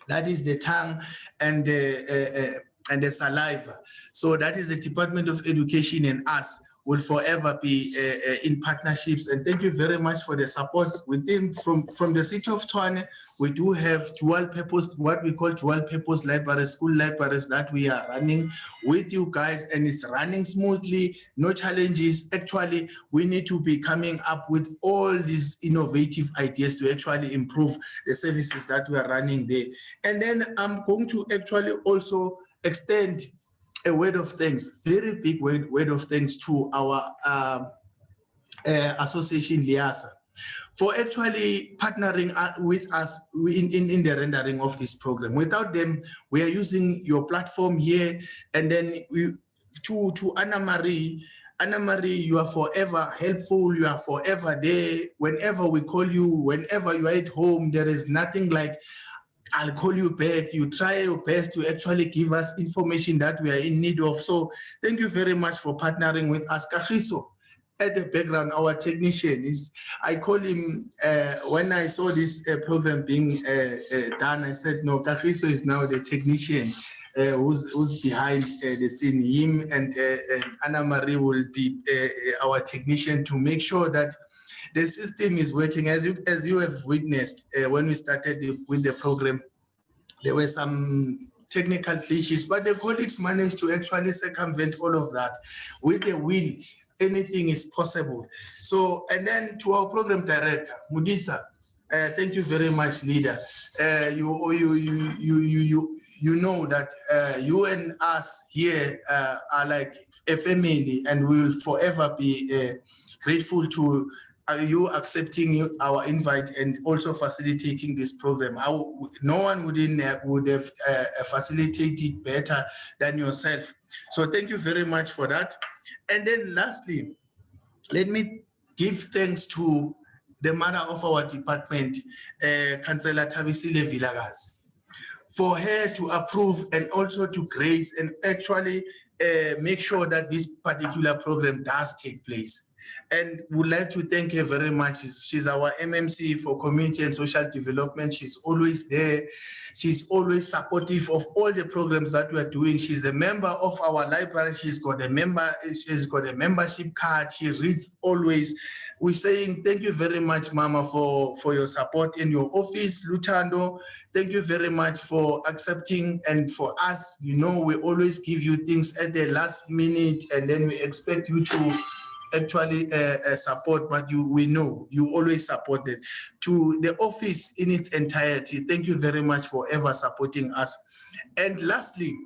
That is the tongue and the saliva. So that is the Department of Education, and us will forever be in partnerships. And thank you very much for the support. Within from the city of Tshwane, we do have dual purpose, what we call dual purpose libraries, school libraries that we are running with you guys, and it's running smoothly, no challenges. Actually, we need to be coming up with all these innovative ideas to actually improve the services that we are running there. And then I'm going to actually also extend a word of thanks, very big word of thanks to our association, Liasa. for actually partnering with us in the rendering of this program. Without them, we are using your platform here, and then to Anna Marie. Anna Marie, you are forever helpful. You are forever there. Whenever we call you, whenever you are at home, there is nothing like, I'll call you back. You try your best to actually give us information that we are in need of. So thank you very much for partnering with us. Kagiso, at the background, our technician is, I call him, when I saw this program being done, I said, no, Kagiso is now the technician who's behind the scene. Him and Anna Marie will be our technician to make sure that the system is working. As you have witnessed when we started with the program, there were some technical glitches, but the colleagues managed to actually circumvent all of that. With the will, anything is possible. So, and then to our program director, Mudisa, thank you very much, leader. You know that you and us here are like a family, and we will forever be grateful to you accepting our invite and also facilitating this program. No one would have facilitated better than yourself. So thank you very much for that. And then lastly, let me give thanks to the mother of our department, Councillor Thabisile Vilakazi, for her to approve and also to grace and actually make sure that this particular program does take place. And would like to thank her very much. She's our MMC for Community and Social Development. She's always there. She's always supportive of all the programs that we are doing. She's a member of our library. She's got a membership card. She reads always. We're saying thank you very much, Mama, for your support in your office. Lutando, thank you very much for accepting. And for us, you know, we always give you things at the last minute, and then we expect you to actually support, but we know you always support it. To the office in its entirety, thank you very much for ever supporting us. And lastly,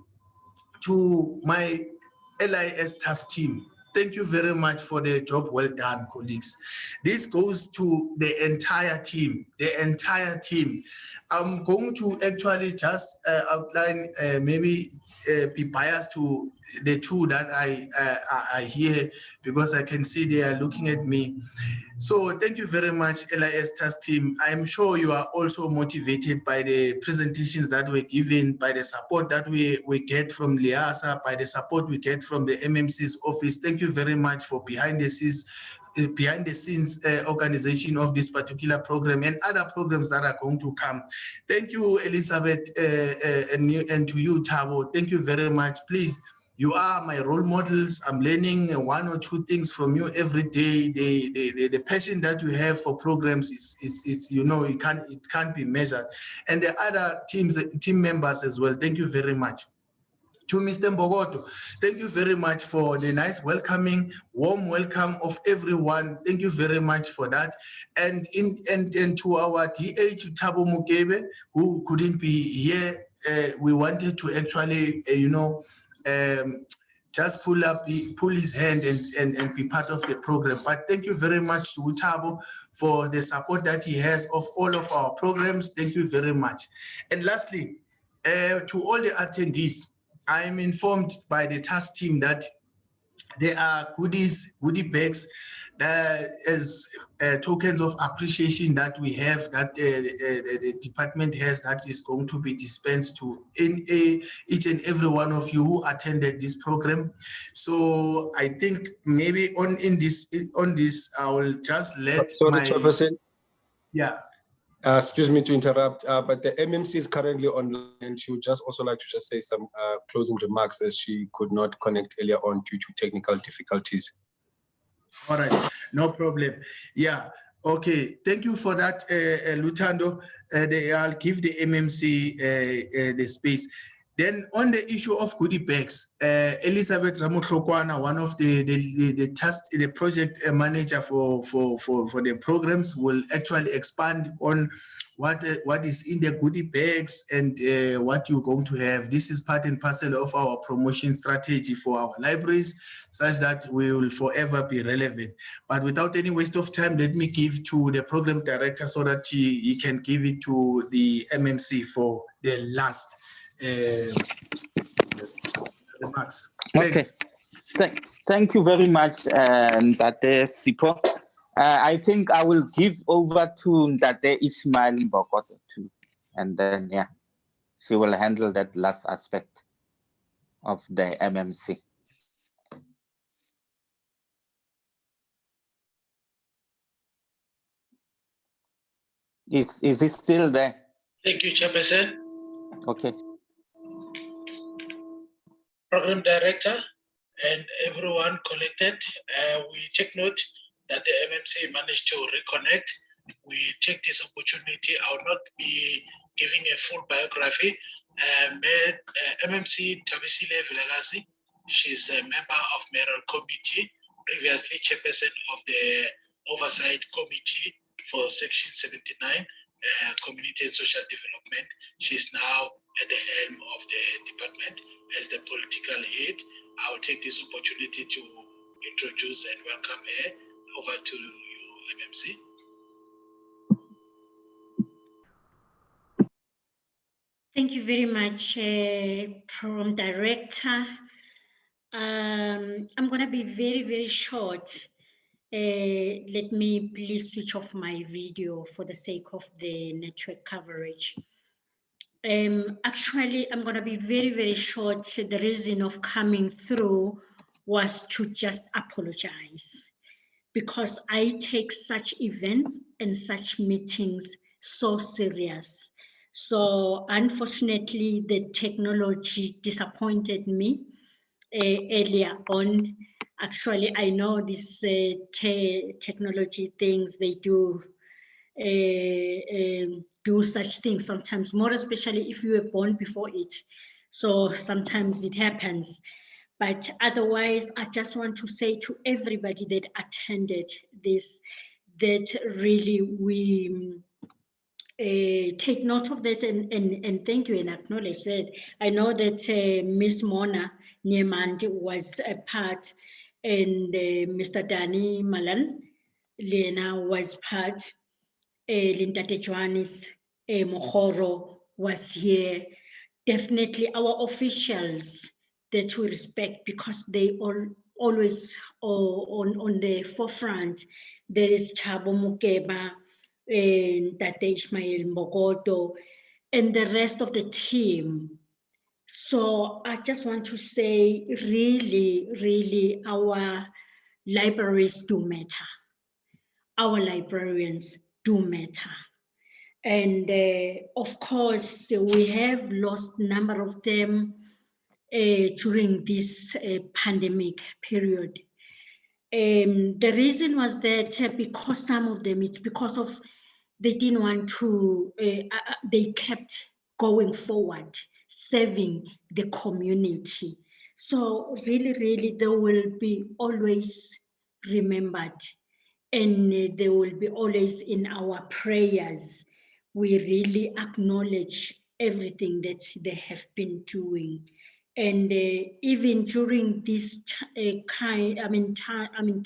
to my LIS task team, thank you very much for the job well done, colleagues. This goes to the entire team, I'm going to actually just outline maybe be biased to the two that I hear, because I can see they are looking at me. So thank you very much, LIS task team. I'm sure you are also motivated by the presentations that were given, by the support that we get from Liasa, by the support we get from the MMC's office. Thank you very much for behind the scenes organization of this particular program and other programs that are going to come. Thank you, Elizabeth, and to you, Thabo. Thank you very much. Please, you are my role models. I'm learning one or two things from you every day. The passion that you have for programs is you know, it can't be measured. And the other team members as well. Thank you very much. To Mr. Mbogoto, thank you very much for the nice welcoming, warm welcome of everyone. Thank you very much for that. And to our DH, Thabo Mugebe, who couldn't be here, we wanted to actually, just pull his hand and be part of the program. But thank you very much to Thabo for the support that he has of all of our programs. Thank you very much. And lastly, to all the attendees, I am informed by the task team that there are goodie bags as tokens of appreciation that we have, that the department has, that is going to be dispensed to each and every one of you who attended this program. So I think maybe on this I will just let Chairperson. Yeah. Excuse me to interrupt, but the MMC is currently online. She would just also like to just say some closing remarks, as she could not connect earlier on due to technical difficulties. All right, no problem. Yeah, okay. Thank you for that, Lutando. I'll give the MMC the space. Then on the issue of goodie bags, Elizabeth Ramotlokwana, one of the project manager for the programs, will actually expand on what is in the goodie bags and what you're going to have. This is part and parcel of our promotion strategy for our libraries, such that we will forever be relevant. But without any waste of time, let me give to the program director so that he can give it to the MMC for the last remarks. Thanks. Okay. Thank you very much, Ndate Sipho. I think I will give over to Ndate Ismail Mbokodo too. And then, yeah, she will handle that last aspect of the MMC. Is he still there? Thank you, Chairperson. Okay. Program Director and everyone connected. We take note that the MMC managed to reconnect. We take this opportunity. I will not be giving a full biography. MMC Tabisile Vilagasi, she's a member of Mayoral Committee, previously chairperson of the Oversight Committee for Section 79, Community and Social Development. She's now at the helm of the department as the political head. I will take this opportunity to introduce and welcome her. Over to you, MMC. Thank you very much, Program Director. I'm going to be very, very short. Let me please switch off my video for the sake of the network coverage. Actually, I'm going to be very, very short. The reason of coming through was to just apologize, because I take such events and such meetings so serious. So unfortunately, the technology disappointed me earlier on. Actually, I know these technology things, they do such things sometimes, more especially if you were born before it. So sometimes it happens. But otherwise, I just want to say to everybody that attended this, that really we take note of that and thank you and acknowledge that. I know that Miss Mona Niemandi was a part, and Mr. Danny Malan Lena was part, Linda Tshwane's Mohoro was here. Definitely our officials that we respect, because they always on the forefront. There is Chabo Mukeba, and Tate Ismail Mbokodo, and the rest of the team. So I just want to say, really, really, our libraries do matter. Our librarians do matter. And of course, we have lost a number of them during this pandemic period. The reason was that because some of them, it's because of they didn't want to, they kept going forward, serving the community. So really, really, they will be always remembered, and they will be always in our prayers. We really acknowledge everything that they have been doing. And even during this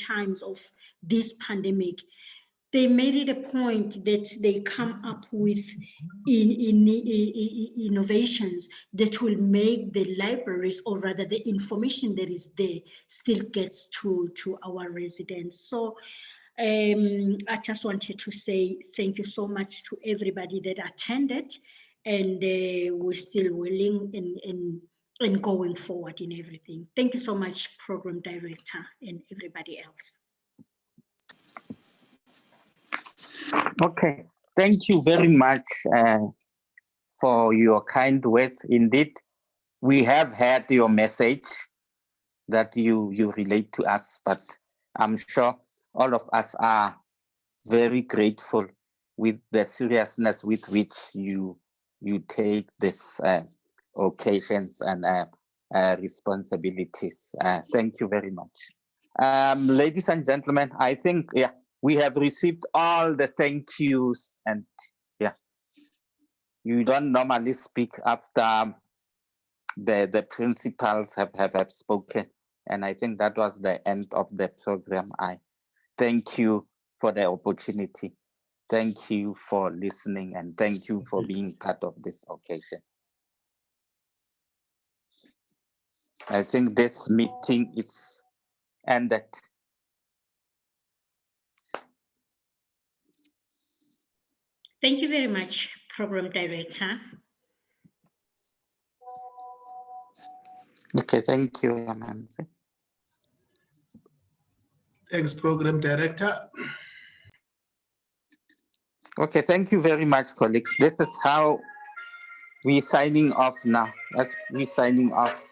times of this pandemic, they made it a point that they come up with innovations that will make the libraries, or rather the information that is there, still gets to our residents. So I just wanted to say thank you so much to everybody that attended, and we're still willing and going forward in everything. Thank you so much, Program Director and everybody else. Okay, thank you very much for your kind words. Indeed, we have had your message that you relate to us, but I'm sure all of us are very grateful with the seriousness with which you take this occasions and responsibilities. Thank you very much. Ladies and gentlemen, I think we have received all the thank yous, and you don't normally speak after the principals have spoken, and I think that was the end of the program. I thank you for the opportunity. Thank you for listening, and thank you for being part of this occasion. I think this meeting is ended. Thank you very much, Program Director. Okay, thank you, Amanzi. Thanks, Program Director. Okay, thank you very much, colleagues. This is how we're signing off now. As we're signing off.